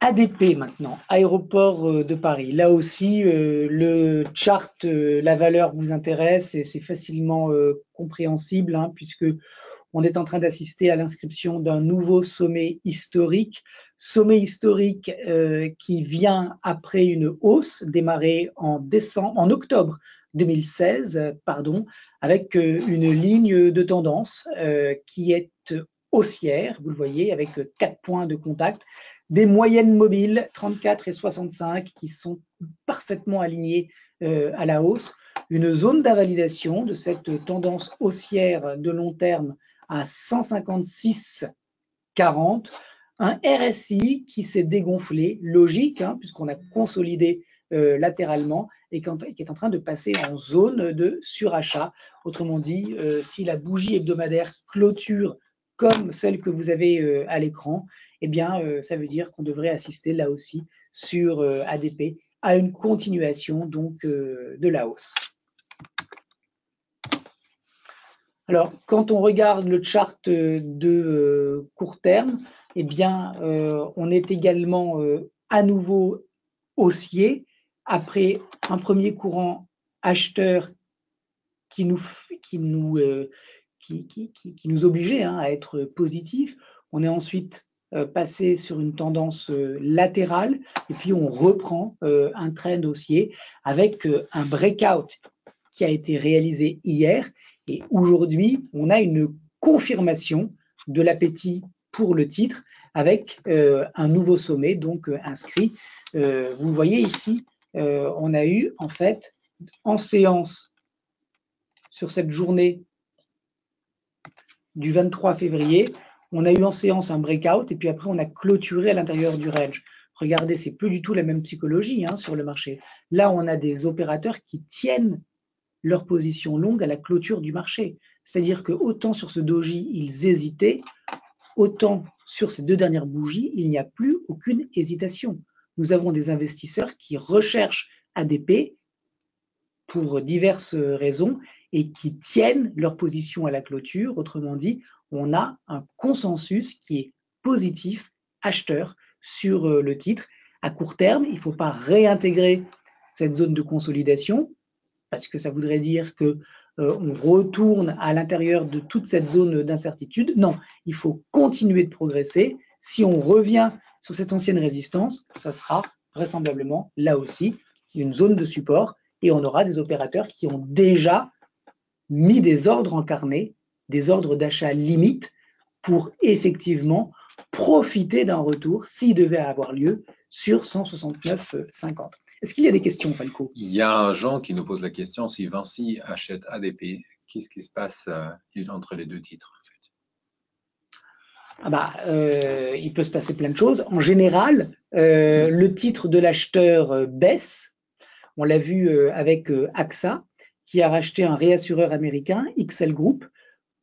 ADP maintenant, aéroport de Paris. Là aussi, le chart, la valeur vous intéresse et c'est facilement compréhensible, hein, puisque on est en train d'assister à l'inscription d'un nouveau sommet historique qui vient après une hausse démarrée en octobre 2016, avec une ligne de tendance qui est haussière, vous le voyez, avec 4 points de contact, des moyennes mobiles 34 et 65 qui sont parfaitement alignées à la hausse, une zone d'invalidation de cette tendance haussière de long terme à 156,40, un RSI qui s'est dégonflé, logique, hein, puisqu'on a consolidé latéralement et qui est en train de passer en zone de surachat. Autrement dit, si la bougie hebdomadaire clôture comme celle que vous avez à l'écran, eh bien, ça veut dire qu'on devrait assister là aussi sur ADP à une continuation donc de la hausse. Alors, quand on regarde le chart de court terme, eh bien, on est également à nouveau haussier après un premier courant acheteur qui nous obligeait, hein, à être positif. On est ensuite passé sur une tendance latérale et puis on reprend un trend haussier avec un breakout qui a été réalisé hier. Et aujourd'hui, on a une confirmation de l'appétit pour le titre avec un nouveau sommet donc inscrit. Vous voyez ici, on a eu en fait en séance sur cette journée du 23 février, on a eu en séance un breakout et puis après on a clôturé à l'intérieur du range. Regardez, c'est plus du tout la même psychologie, hein, sur le marché. Là, on a des opérateurs qui tiennent leur position longue à la clôture du marché. C'est-à-dire que autant sur ce doji, ils hésitaient, autant sur ces 2 dernières bougies, il n'y a plus aucune hésitation. Nous avons des investisseurs qui recherchent ADP pour diverses raisons et qui tiennent leur position à la clôture. Autrement dit, on a un consensus qui est positif, acheteur, sur le titre. À court terme, il ne faut pas réintégrer cette zone de consolidation, parce que ça voudrait dire que on retourne à l'intérieur de toute cette zone d'incertitude. Non, il faut continuer de progresser. Si on revient sur cette ancienne résistance, ça sera vraisemblablement là aussi une zone de support et on aura des opérateurs qui ont déjà mis des ordres en carnet, des ordres d'achat limite pour effectivement profiter d'un retour s'il devait avoir lieu sur 169,50. Est-ce qu'il y a des questions, Falco? Il y a Jean qui nous pose la question, si Vinci achète ADP, qu'est-ce qui se passe entre les deux titres en fait? Il peut se passer plein de choses. En général, le titre de l'acheteur baisse. On l'a vu avec AXA, qui a racheté un réassureur américain, XL Group,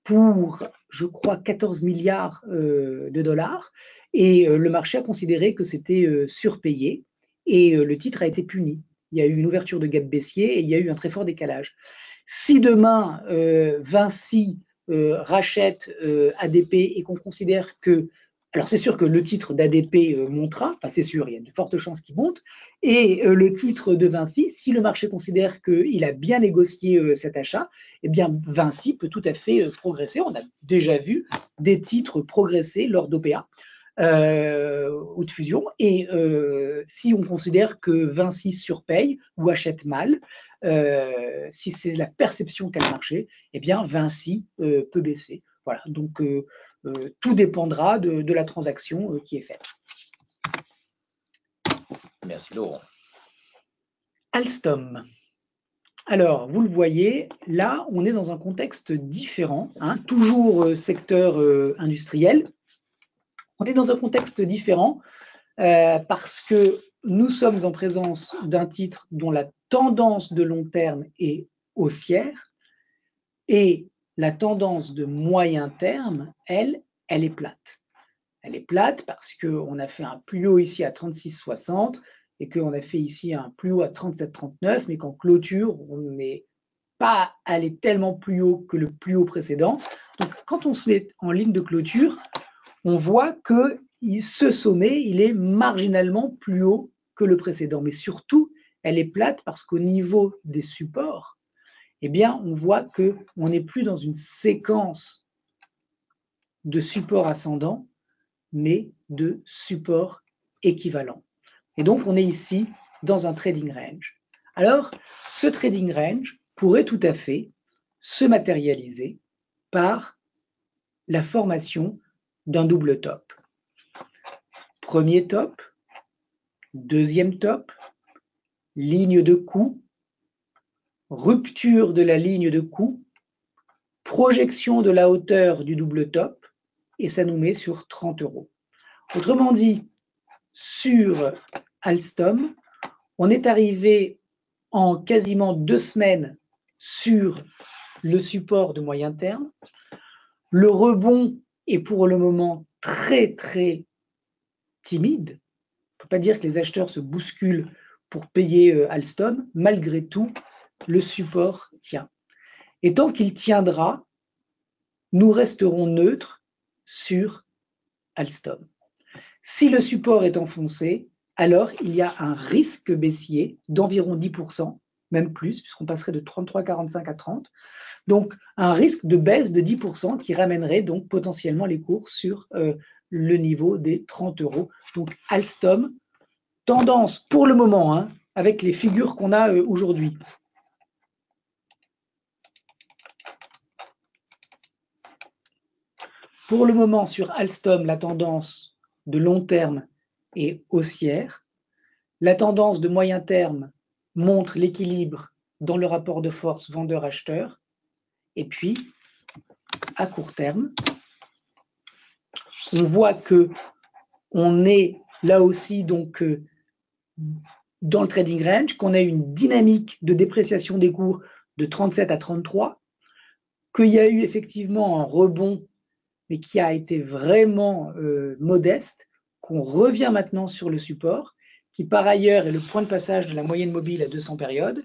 pour, je crois, 14 milliards de dollars. Et le marché a considéré que c'était surpayé et le titre a été puni. Il y a eu une ouverture de gap baissier et il y a eu un très fort décalage. Si demain, Vinci rachète ADP et qu'on considère que, alors c'est sûr que le titre d'ADP montera, enfin c'est sûr, il y a de fortes chances qu'il monte, et le titre de Vinci, si le marché considère qu'il a bien négocié cet achat, eh bien Vinci peut tout à fait progresser. On a déjà vu des titres progresser lors d'OPA ou de fusion, et si on considère que Vinci surpaye ou achète mal, si c'est la perception qu'a le marché, eh bien Vinci peut baisser. Voilà, donc tout dépendra de la transaction qui est faite. Merci Laurent. Alstom. Alors, vous le voyez, là, on est dans un contexte différent, hein, toujours secteur industriel. On est dans un contexte différent parce que nous sommes en présence d'un titre dont la tendance de long terme est haussière et la tendance de moyen terme, elle est plate. Elle est plate parce qu'on a fait un plus haut ici à 36,60 et qu'on a fait ici un plus haut à 37,39, mais qu'en clôture, on n'est pas allé tellement plus haut que le plus haut précédent. Donc, quand on se met en ligne de clôture, on voit qu'il ce sommet, il est marginalement plus haut que le précédent. Mais surtout, elle est plate parce qu'au niveau des supports, eh bien, on voit qu'on n'est plus dans une séquence de supports ascendants, mais de supports équivalents. Et donc, on est ici dans un trading range. Alors, ce trading range pourrait tout à fait se matérialiser par la formation d'un double top. Premier top, deuxième top, ligne de coup, rupture de la ligne de coup, projection de la hauteur du double top, et ça nous met sur 30 €. Autrement dit, sur Alstom, on est arrivé en quasiment 2 semaines sur le support de moyen terme. Le rebond est pour le moment très, très timide. On ne peut pas dire que les acheteurs se bousculent pour payer Alstom. Malgré tout, le support tient. Et tant qu'il tiendra, nous resterons neutres sur Alstom. Si le support est enfoncé, alors il y a un risque baissier d'environ 10%, même plus, puisqu'on passerait de 33,45 à 30. Donc, un risque de baisse de 10% qui ramènerait donc potentiellement les cours sur le niveau des 30 €. Donc, Alstom, tendance pour le moment, avec les figures qu'on a aujourd'hui. Pour le moment, sur Alstom, la tendance de long terme est haussière. La tendance de moyen terme montre l'équilibre dans le rapport de force vendeur-acheteur. Et puis, à court terme, on voit qu'on est là aussi donc dans le trading range, qu'on a une dynamique de dépréciation des cours de 37 à 33, qu'il y a eu effectivement un rebond, mais qui a été vraiment modeste, qu'on revient maintenant sur le support, qui par ailleurs est le point de passage de la moyenne mobile à 200 périodes,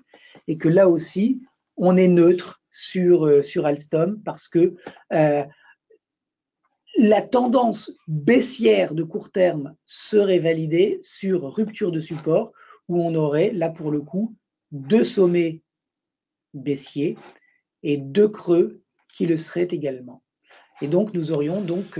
et que là aussi, on est neutre sur Alstom parce que la tendance baissière de court terme serait validée sur rupture de support, où on aurait là pour le coup 2 sommets baissiers et 2 creux qui le seraient également. Et donc nous aurions donc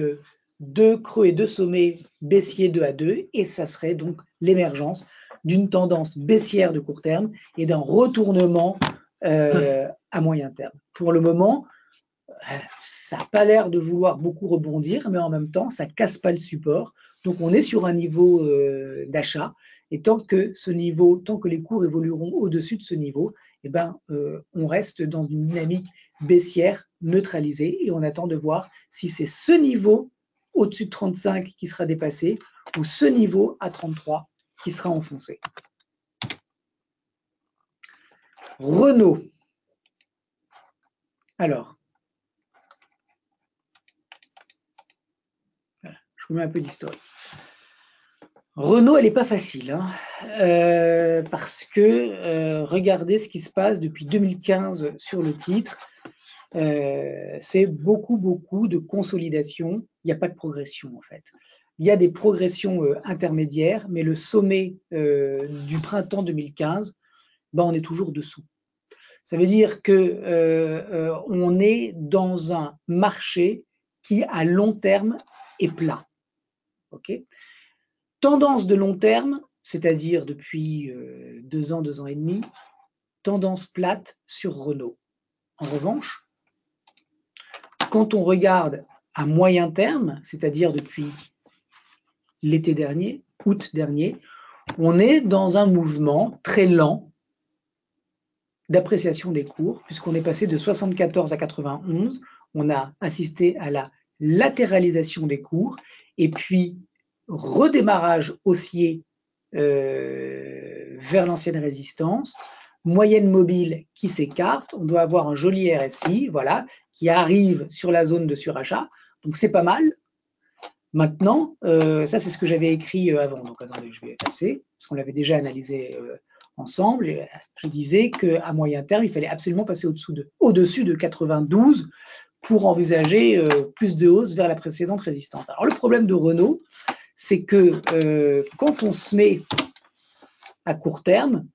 2 creux et 2 sommets baissiers 2 à 2, et ça serait donc l'émergence d'une tendance baissière de court terme et d'un retournement à moyen terme. Pour le moment, ça n'a pas l'air de vouloir beaucoup rebondir, mais en même temps, ça ne casse pas le support. Donc, on est sur un niveau d'achat. Et tant que les cours évolueront au-dessus de ce niveau, eh ben, on reste dans une dynamique baissière neutralisée et on attend de voir si c'est ce niveau au-dessus de 35 qui sera dépassé ou ce niveau à 33 qui sera enfoncé. Renault. Alors, je vous mets un peu d'histoire. Renault, elle n'est pas facile, parce que regardez ce qui se passe depuis 2015 sur le titre. C'est beaucoup de consolidation. Il n'y a pas de progression, en fait. Il y a des progressions intermédiaires, mais le sommet du printemps 2015, on est toujours dessous. Ça veut dire qu'on est dans un marché qui, à long terme, est plat. Okay ? Tendance de long terme, c'est-à-dire depuis 2 ans, 2 ans et demi, tendance plate sur Renault. En revanche, quand on regarde à moyen terme, c'est-à-dire depuis l'été dernier, août dernier, on est dans un mouvement très lent d'appréciation des cours, puisqu'on est passé de 74 à 91, on a assisté à la latéralisation des cours, et puis redémarrage haussier vers l'ancienne résistance, moyenne mobile qui s'écarte, on doit avoir un joli RSI, voilà, qui arrive sur la zone de surachat, donc c'est pas mal. Maintenant, ça c'est ce que j'avais écrit avant, donc attendez, je vais passer, parce qu'on l'avait déjà analysé ensemble, et je disais qu'à moyen terme, il fallait absolument passer au-dessus de 92 pour envisager plus de hausse vers la précédente résistance. Alors le problème de Renault, c'est que quand on se met à court terme,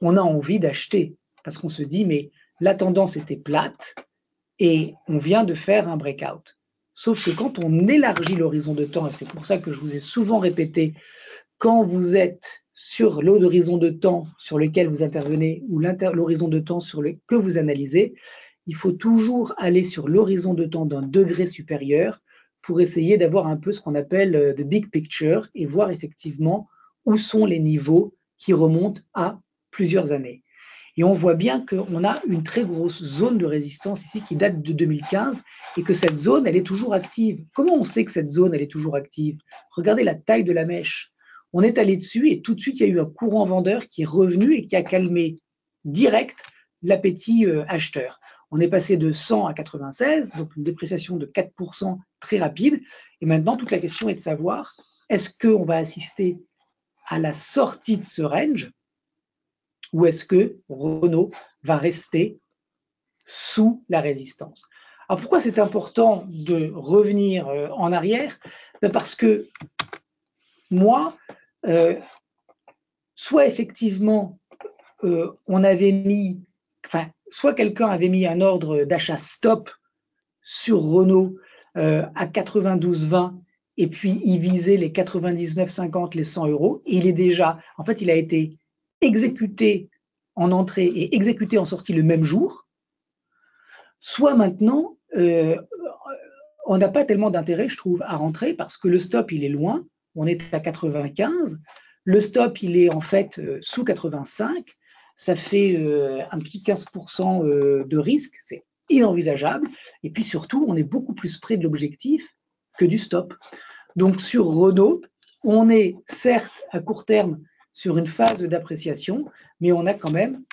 on a envie d'acheter parce qu'on se dit, mais la tendance était plate et on vient de faire un breakout. Sauf que quand on élargit l'horizon de temps, et c'est pour ça que je vous ai souvent répété, quand vous êtes sur l'horizon de temps sur lequel vous intervenez ou l'horizon de temps que vous analysez, il faut toujours aller sur l'horizon de temps d'un degré supérieur pour essayer d'avoir un peu ce qu'on appelle the big picture et voir effectivement où sont les niveaux qui remontent à plusieurs années. Et on voit bien qu'on a une très grosse zone de résistance ici qui date de 2015 et que cette zone, elle est toujours active. Comment on sait que cette zone, elle est toujours active? Regardez la taille de la mèche. On est allé dessus et tout de suite, il y a eu un courant vendeur qui est revenu et qui a calmé direct l'appétit acheteur. On est passé de 100 à 96, donc une dépréciation de 4% très rapide. Et maintenant, toute la question est de savoir, est-ce qu'on va assister à la sortie de ce range ou est-ce que Renault va rester sous la résistance? Alors pourquoi c'est important de revenir en arrière? Parce que moi, soit effectivement, on avait mis, enfin, soit quelqu'un avait mis un ordre d'achat stop sur Renault à 92,20 et puis il visait les 99,50, les 100 euros. Et il est déjà, en fait, il a été exécuté en entrée et exécuté en sortie le même jour. Soit maintenant, on n'a pas tellement d'intérêt, je trouve, à rentrer parce que le stop, il est loin. On est à 95. Le stop, il est en fait sous 85. Ça fait un petit 15% de risque. C'est inenvisageable. Et puis surtout, on est beaucoup plus près de l'objectif que du stop. Donc sur Renault, on est certes à court terme sur une phase d'appréciation, mais on a quand même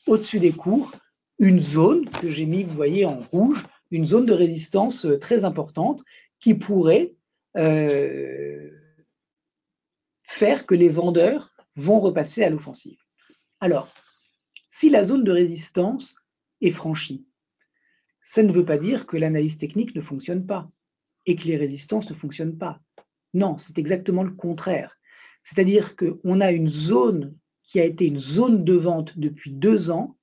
au-dessus des cours une zone que j'ai mis, vous voyez, en rouge, une zone de résistance très importante qui pourrait faire que les vendeurs vont repasser à l'offensive. Alors, si la zone de résistance est franchie, ça ne veut pas dire que l'analyse technique ne fonctionne pas et que les résistances ne fonctionnent pas. Non, c'est exactement le contraire. C'est-à-dire qu'on a une zone qui a été une zone de vente depuis 2 ans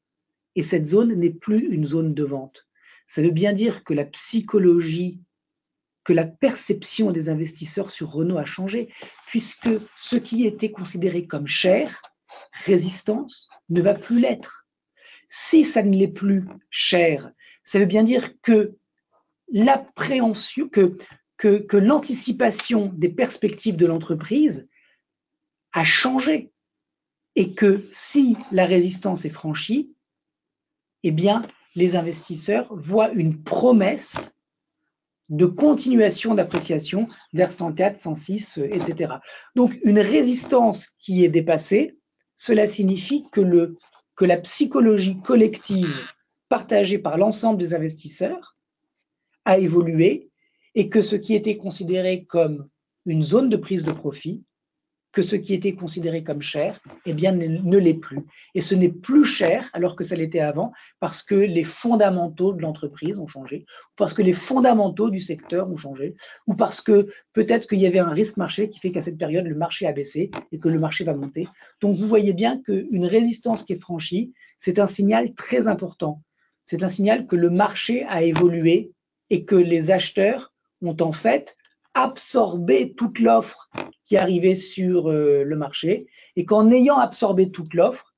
et cette zone n'est plus une zone de vente. Ça veut bien dire que la psychologie, que la perception des investisseurs sur Renault a changé, puisque ce qui était considéré comme cher, résistance, ne va plus l'être. Si ça ne l'est plus cher, ça veut bien dire que l'appréhension, que l'anticipation des perspectives de l'entreprise a changé et que si la résistance est franchie, eh bien, les investisseurs voient une promesse de continuation d'appréciation vers 104, 106, etc. Donc, une résistance qui est dépassée, cela signifie que la psychologie collective partagée par l'ensemble des investisseurs a évolué et que ce qui était considéré comme une zone de prise de profit, que ce qui était considéré comme cher, eh bien, ne l'est plus. Et ce n'est plus cher alors que ça l'était avant, parce que les fondamentaux de l'entreprise ont changé, parce que les fondamentaux du secteur ont changé, ou parce que peut-être qu'il y avait un risque marché qui fait qu'à cette période, le marché a baissé et que le marché va monter. Donc, vous voyez bien qu'une résistance qui est franchie, c'est un signal très important. C'est un signal que le marché a évolué et que les acheteurs ont en fait absorbé toute l'offre qui arrivait sur le marché et qu'en ayant absorbé toute l'offre,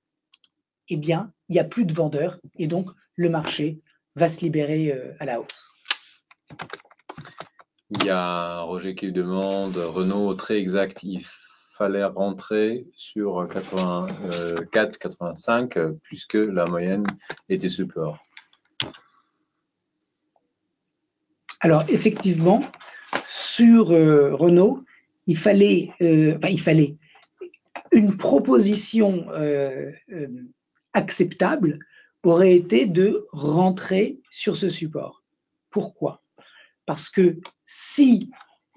eh bien, il n'y a plus de vendeurs et donc le marché va se libérer à la hausse. Il y a Roger qui demande, Renault, très exact, il fallait rentrer sur 84, 85, puisque la moyenne était supérieur. Alors, effectivement, sur Renault, il fallait une proposition acceptable aurait été de rentrer sur ce support. Pourquoi? Parce que si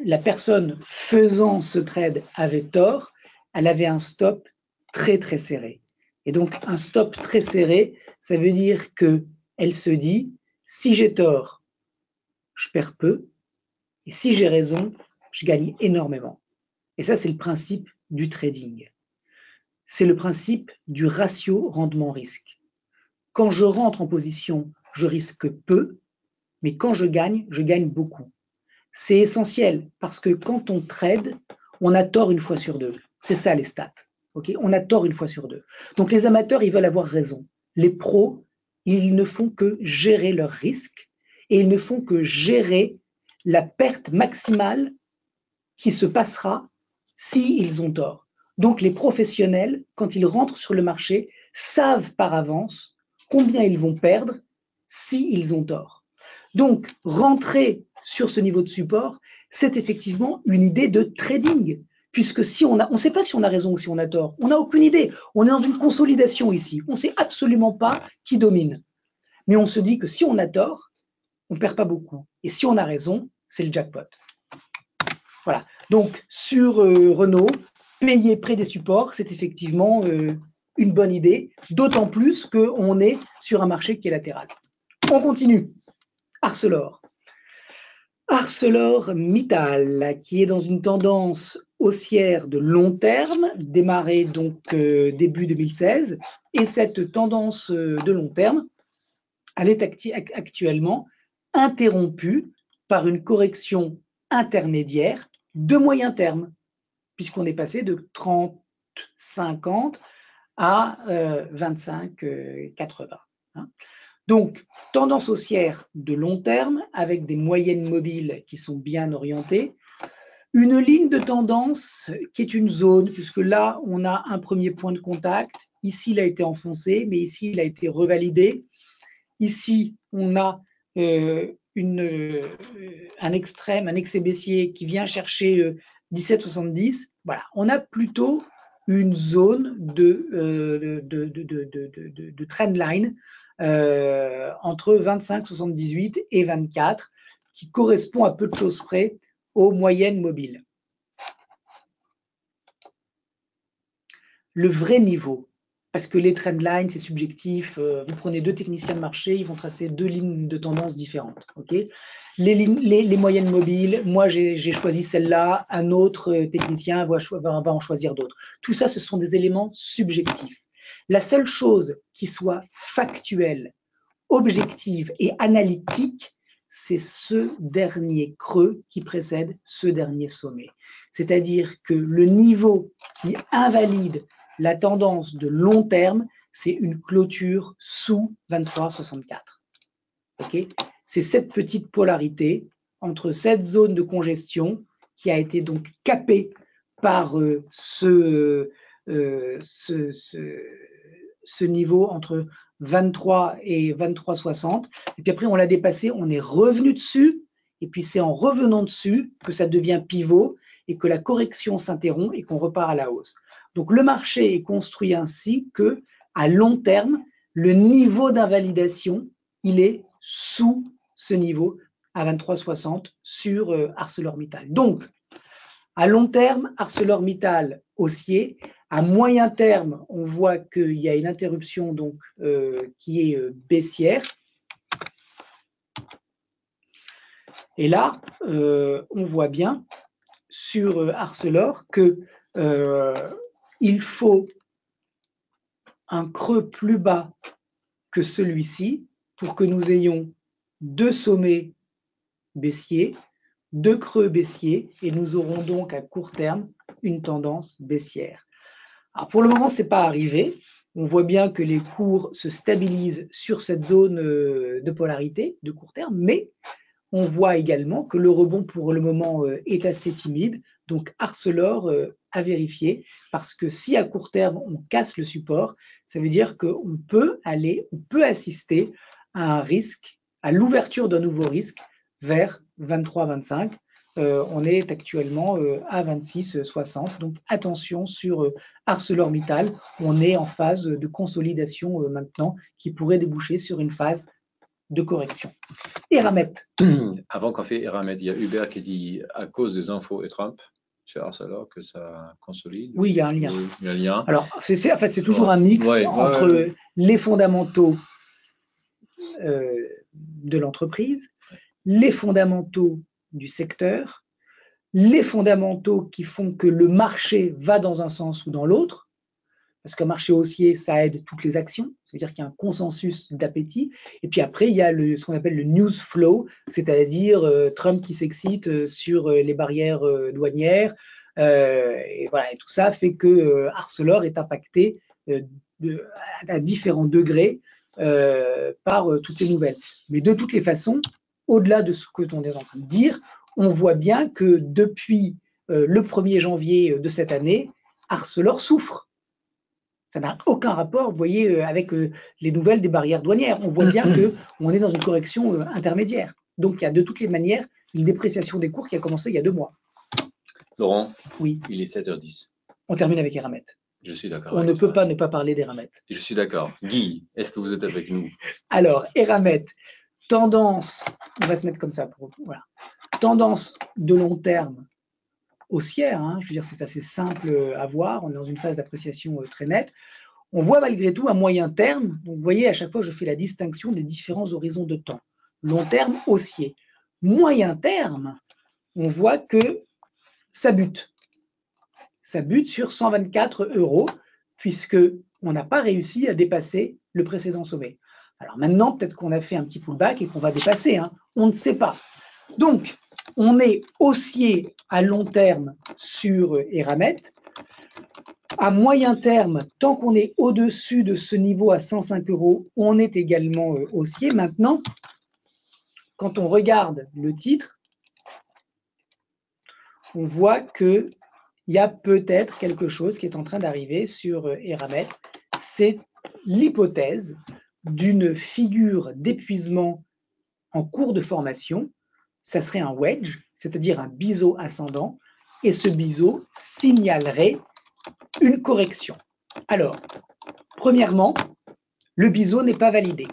la personne faisant ce trade avait tort, elle avait un stop très très serré. Et donc un stop très serré, ça veut dire qu'elle se dit, si j'ai tort, je perds peu, et si j'ai raison, je gagne énormément. Et ça, c'est le principe du trading. C'est le principe du ratio rendement-risque. Quand je rentre en position, je risque peu, mais quand je gagne beaucoup. C'est essentiel parce que quand on trade, on a tort une fois sur deux. C'est ça les stats. Okay, on a tort une fois sur deux. Donc les amateurs, ils veulent avoir raison. Les pros, ils ne font que gérer leurs risques et ils ne font que gérer la perte maximale qui se passera s'ils ont tort. Donc les professionnels, quand ils rentrent sur le marché, savent par avance combien ils vont perdre s'ils ont tort. Donc rentrer sur ce niveau de support, c'est effectivement une idée de trading. Puisque si on ne sait pas si on a raison ou si on a tort, on n'a aucune idée. On est dans une consolidation ici. On ne sait absolument pas qui domine. Mais on se dit que si on a tort, on ne perd pas beaucoup. Et si on a raison, c'est le jackpot. Voilà. Donc, sur Renault, payer près des supports, c'est effectivement une bonne idée, d'autant plus qu'on est sur un marché qui est latéral. On continue. Arcelor. ArcelorMittal, qui est dans une tendance haussière de long terme, démarrée donc début 2016. Et cette tendance de long terme, elle est actuellement interrompue par une correction intermédiaire de moyen terme, puisqu'on est passé de 30,50 à 25,80. Hein. Donc, tendance haussière de long terme, avec des moyennes mobiles qui sont bien orientées. Une ligne de tendance qui est une zone, puisque là, on a un premier point de contact. Ici, il a été enfoncé, mais ici, il a été revalidé. Ici, on a un extrême, un excès baissier qui vient chercher 17,70. Voilà, on a plutôt une zone de trendline entre 25,78 et 24 qui correspond à peu de choses près aux moyennes mobiles. Le vrai niveau, parce que les trendlines, c'est subjectif, vous prenez deux techniciens de marché, ils vont tracer deux lignes de tendance différentes. Okay, les moyennes mobiles, moi j'ai choisi celle-là, un autre technicien va en choisir d'autres. Tout ça, ce sont des éléments subjectifs. La seule chose qui soit factuelle, objective et analytique, c'est ce dernier creux qui précède ce dernier sommet. C'est-à-dire que le niveau qui invalide la tendance de long terme, c'est une clôture sous 23,64. Okay, c'est cette petite polarité entre cette zone de congestion qui a été donc capée par ce niveau entre 23 et 23,60. Et puis après, on l'a dépassé, on est revenu dessus. Et puis, c'est en revenant dessus que ça devient pivot et que la correction s'interrompt et qu'on repart à la hausse. Donc, le marché est construit ainsi que, à long terme, le niveau d'invalidation, il est sous ce niveau à 23,60 sur ArcelorMittal. Donc, à long terme, ArcelorMittal haussier. À moyen terme, on voit qu'il y a une interruption donc, qui est baissière. Et là, on voit bien sur Arcelor que il faut un creux plus bas que celui-ci pour que nous ayons deux sommets baissiers, deux creux baissiers, et nous aurons donc à court terme une tendance baissière. Alors pour le moment, ce n'est pas arrivé. On voit bien que les cours se stabilisent sur cette zone de polarité de court terme, mais on voit également que le rebond pour le moment est assez timide. Donc Arcelor à vérifier, parce que si à court terme on casse le support, ça veut dire qu'on peut assister à un risque, à l'ouverture d'un nouveau risque vers 23-25. On est actuellement à 26,60. Donc attention sur ArcelorMittal. On est en phase de consolidation maintenant qui pourrait déboucher sur une phase de correction. Eramet. Avant qu'on fait Eramet, il y a Hubert qui dit à cause des infos et Trump chez Arcelor que ça consolide. Oui, il y a un lien. Il y a un lien. Alors, en fait, c'est toujours un mix entre les fondamentaux de l'entreprise, les fondamentaux du secteur, les fondamentaux qui font que le marché va dans un sens ou dans l'autre, parce qu'un marché haussier, ça aide toutes les actions, c'est-à-dire qu'il y a un consensus d'appétit. Et puis après, il y a ce qu'on appelle le news flow, c'est-à-dire Trump qui s'excite sur les barrières douanières. Et voilà, et tout ça fait que Arcelor est impacté à différents degrés par toutes ces nouvelles. Mais de toutes les façons, au-delà de ce que l'on est en train de dire, on voit bien que depuis le 1er janvier de cette année, Arcelor souffre. Ça n'a aucun rapport, vous voyez, avec les nouvelles des barrières douanières. On voit bien qu'on est dans une correction intermédiaire. Donc, il y a de toutes les manières une dépréciation des cours qui a commencé il y a 2 mois. Laurent, oui. Il est 7h10. On termine avec Eramet. Je suis d'accord. On ne peut pas ne pas parler d'Eramet. Je suis d'accord. Guy, est-ce que vous êtes avec nous? Alors, Eramet, tendance, on va se mettre comme ça. Voilà. Tendance de long terme haussière, hein, je veux dire, c'est assez simple à voir, on est dans une phase d'appréciation très nette. On voit malgré tout à moyen terme, donc vous voyez, à chaque fois, je fais la distinction des différents horizons de temps. Long terme, haussier. Moyen terme, on voit que ça bute. Ça bute sur 124 €, puisqu'on n'a pas réussi à dépasser le précédent sommet. Alors maintenant, peut-être qu'on a fait un petit pullback et qu'on va dépasser, hein, on ne sait pas. Donc, on est haussier à long terme sur Eramet. À moyen terme, tant qu'on est au-dessus de ce niveau à 105 €, on est également haussier. Maintenant, quand on regarde le titre, on voit qu'il y a peut-être quelque chose qui est en train d'arriver sur Eramet. C'est l'hypothèse d'une figure d'épuisement en cours de formation. Ça serait un wedge, c'est-à-dire un biseau ascendant, et ce biseau signalerait une correction. Alors, premièrement, le biseau n'est pas validé.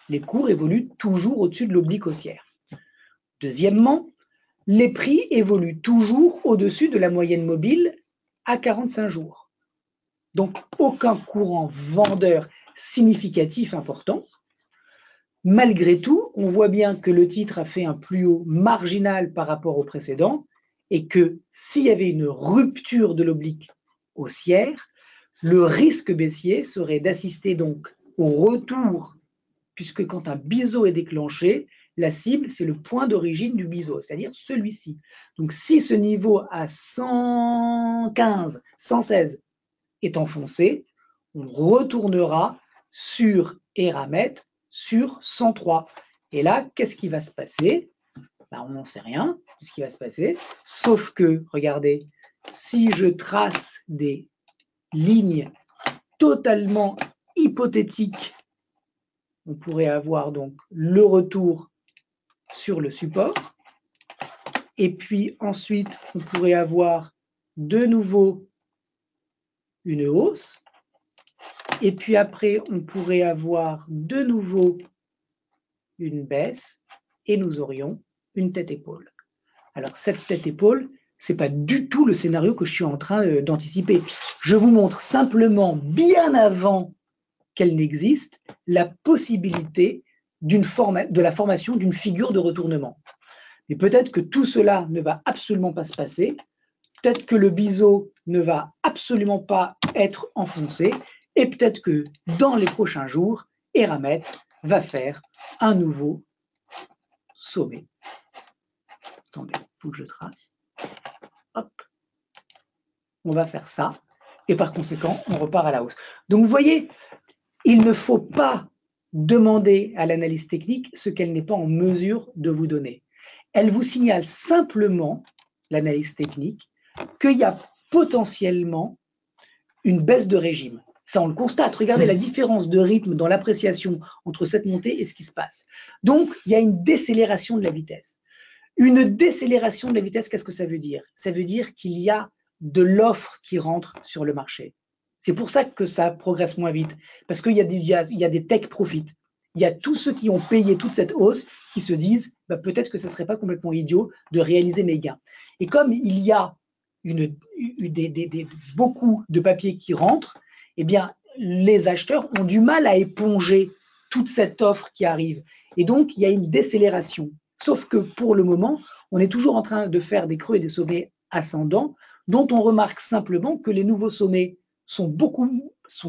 Les cours évoluent toujours au-dessus de l'oblique haussière. Deuxièmement, les prix évoluent toujours au-dessus de la moyenne mobile à 45 jours. Donc, aucun courant vendeur significatif important. Malgré tout, on voit bien que le titre a fait un plus haut marginal par rapport au précédent et que s'il y avait une rupture de l'oblique haussière, le risque baissier serait d'assister donc au retour, puisque quand un biseau est déclenché, la cible, c'est le point d'origine du biseau, c'est-à-dire celui-ci. Donc, si ce niveau à 115, 116 est enfoncé, on retournera sur Eramet sur 103. Et là, qu'est-ce qui va se passer? On n'en sait rien, ce qui va se passer, sauf que, regardez, si je trace des lignes totalement hypothétiques, on pourrait avoir donc le retour sur le support, et puis ensuite, on pourrait avoir de nouveau une hausse, et puis après, on pourrait avoir de nouveau une baisse, et nous aurions une tête-épaule. Alors, cette tête-épaule, ce n'est pas du tout le scénario que je suis en train d'anticiper. Je vous montre simplement, bien avant qu'elle n'existe, la possibilité de la formation d'une figure de retournement. Mais peut-être que tout cela ne va absolument pas se passer, peut-être que le biseau ne va absolument pas être enfoncé, et peut-être que dans les prochains jours, Eramet va faire un nouveau sommet. Attendez, il faut que je trace. Hop. On va faire ça, et par conséquent, on repart à la hausse. Donc, vous voyez, il ne faut pas demander à l'analyse technique ce qu'elle n'est pas en mesure de vous donner. Elle vous signale simplement, l'analyse technique, qu'il y a potentiellement une baisse de régime. Ça, on le constate. Regardez la différence de rythme dans l'appréciation entre cette montée et ce qui se passe. Donc, il y a une décélération de la vitesse. Une décélération de la vitesse, qu'est-ce que ça veut dire? Ça veut dire qu'il y a de l'offre qui rentre sur le marché. C'est pour ça que ça progresse moins vite, parce qu'il y a des tech profits. Il y a tous ceux qui ont payé toute cette hausse qui se disent peut-être que ce ne serait pas complètement idiot de réaliser mes gains. Et comme il y a beaucoup de papiers qui rentrent, eh bien, les acheteurs ont du mal à éponger toute cette offre qui arrive. Et donc, il y a une décélération. Sauf que pour le moment, on est toujours en train de faire des creux et des sommets ascendants, dont on remarque simplement que les nouveaux sommets sont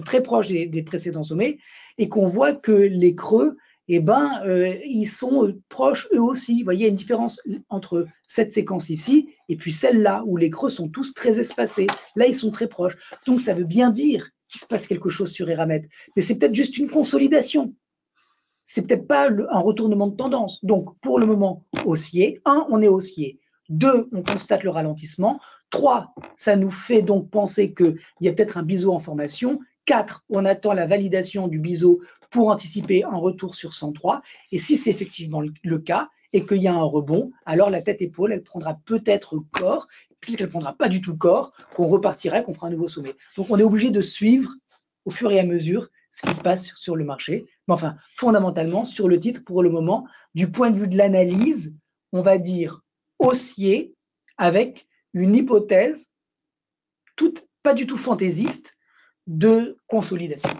très proches des précédents sommets et qu'on voit que les creux, eh ben, ils sont proches eux aussi. Vous voyez, il y a une différence entre cette séquence ici et puis celle-là, où les creux sont tous très espacés. Là, ils sont très proches. Donc, ça veut bien dire qu'il se passe quelque chose sur Eramet. Mais c'est peut-être juste une consolidation. C'est peut-être pas un retournement de tendance. Donc, pour le moment, haussier. 1, on est haussier. 2, on constate le ralentissement. 3, ça nous fait donc penser qu'il y a peut-être un biseau en formation. 4, on attend la validation du biseau pour anticiper un retour sur 103. Et si c'est effectivement le cas et qu'il y a un rebond, alors la tête-épaule, elle prendra peut-être corps, puis qu'elle ne prendra pas du tout corps, qu'on repartirait, qu'on fera un nouveau sommet. Donc, on est obligé de suivre au fur et à mesure ce qui se passe sur le marché. Mais enfin, fondamentalement, sur le titre, pour le moment, du point de vue de l'analyse, on va dire haussier avec une hypothèse pas du tout fantaisiste de consolidation.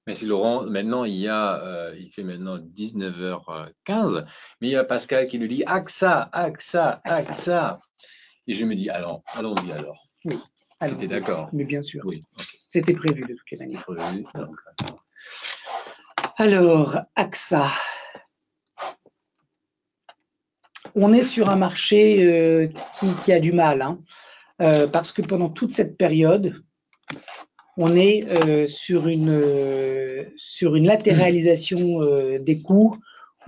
Merci Laurent. Maintenant, il fait maintenant 19h15, mais il y a Pascal qui nous dit AXA. Et je me dis, alors, allons-y alors. Oui. C'était d'accord. Mais bien sûr. Oui. Okay. C'était prévu de toutes les manières. Alors, AXA. On est sur un marché qui a du mal, hein, parce que pendant toute cette période, on est sur une latéralisation des cours.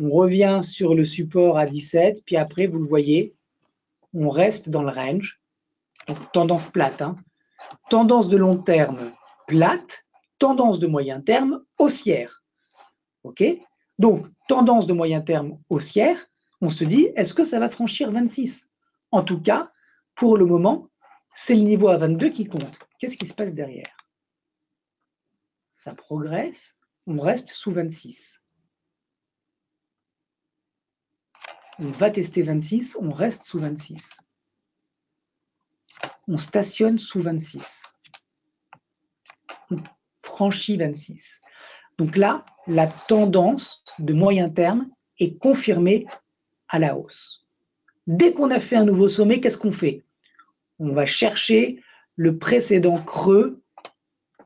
On revient sur le support à 17, puis après, vous le voyez, on reste dans le range. Donc, tendance plate. Hein. Tendance de long terme plate, tendance de moyen terme haussière. OK ? Donc, tendance de moyen terme haussière, on se dit, est-ce que ça va franchir 26 ? En tout cas, pour le moment, c'est le niveau à 22 qui compte. Qu'est-ce qui se passe derrière ? Ça progresse, on reste sous 26. On va tester 26, on reste sous 26. On stationne sous 26. On franchit 26. Donc là, la tendance de moyen terme est confirmée à la hausse. Dès qu'on a fait un nouveau sommet, qu'est-ce qu'on fait ? On va chercher le précédent creux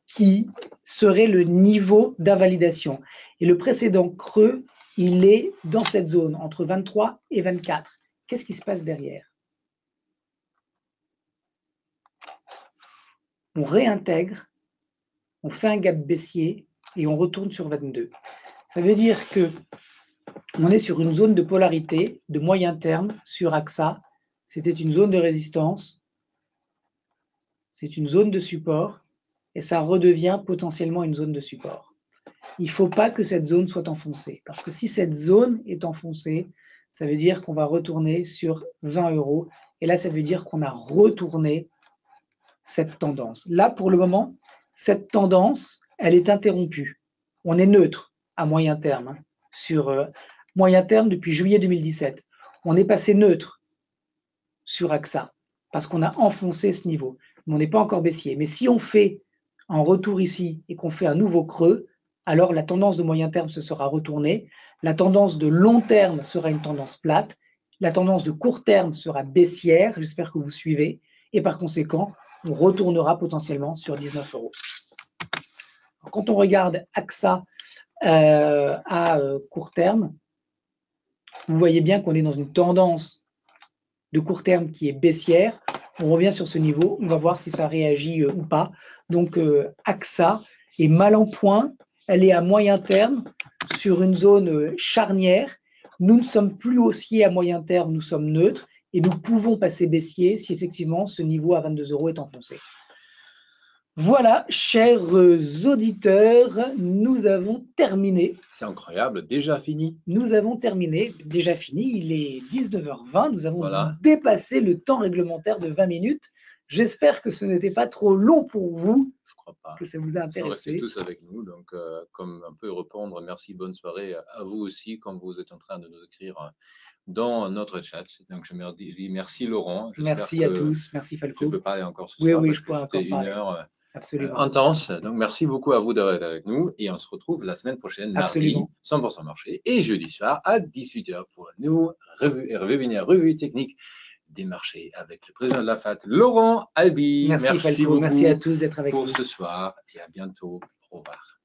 qui serait le niveau d'invalidation. Et le précédent creux, il est dans cette zone, entre 23 et 24. Qu'est-ce qui se passe derrière ? On réintègre, on fait un gap baissier et on retourne sur 22. Ça veut dire que on est sur une zone de polarité de moyen terme sur AXA. C'était une zone de résistance, c'est une zone de support et ça redevient potentiellement une zone de support. Il ne faut pas que cette zone soit enfoncée parce que si cette zone est enfoncée, ça veut dire qu'on va retourner sur 20 € et là, ça veut dire qu'on a retourné cette tendance. Là, pour le moment, cette tendance, elle est interrompue. On est neutre à moyen terme. Hein, sur moyen terme depuis juillet 2017. On est passé neutre sur AXA parce qu'on a enfoncé ce niveau. Mais on n'est pas encore baissier. Mais si on fait un retour ici et qu'on fait un nouveau creux, alors la tendance de moyen terme se sera retournée. La tendance de long terme sera une tendance plate. La tendance de court terme sera baissière. J'espère que vous suivez. Et par conséquent, on retournera potentiellement sur 19 €. Quand on regarde AXA à court terme, vous voyez bien qu'on est dans une tendance de court terme qui est baissière. On revient sur ce niveau, on va voir si ça réagit ou pas. Donc AXA est mal en point, elle est à moyen terme sur une zone charnière. Nous ne sommes plus haussiers à moyen terme, nous sommes neutres et nous pouvons passer baissier si effectivement ce niveau à 22 € est enfoncé. Voilà, chers auditeurs, nous avons terminé. C'est incroyable, déjà fini. Nous avons terminé, déjà fini, il est 19h20, nous avons dépassé le temps réglementaire de 20 minutes. J'espère que ce n'était pas trop long pour vous, je crois pas, que ça vous a intéressé. Vous restez tous avec nous, donc comme un peu répondre, merci, bonne soirée à vous aussi, comme vous êtes en train de nous écrire dans notre chat. Donc je me dis merci Laurent. Merci à tous, merci Falco. Je peux parler encore ce soir. Oui, je pourrais encore parler. 1 heure. Absolument. intense. Donc, merci beaucoup à vous d'être avec nous et on se retrouve la semaine prochaine, mardi, Absolument. 100% marché et jeudi soir à 18h pour une nouvelle revue technique des marchés avec le président de la FAT, Laurent Albi. Merci Falco, beaucoup merci à tous d'être avec pour nous. ce soir et à bientôt. Au revoir.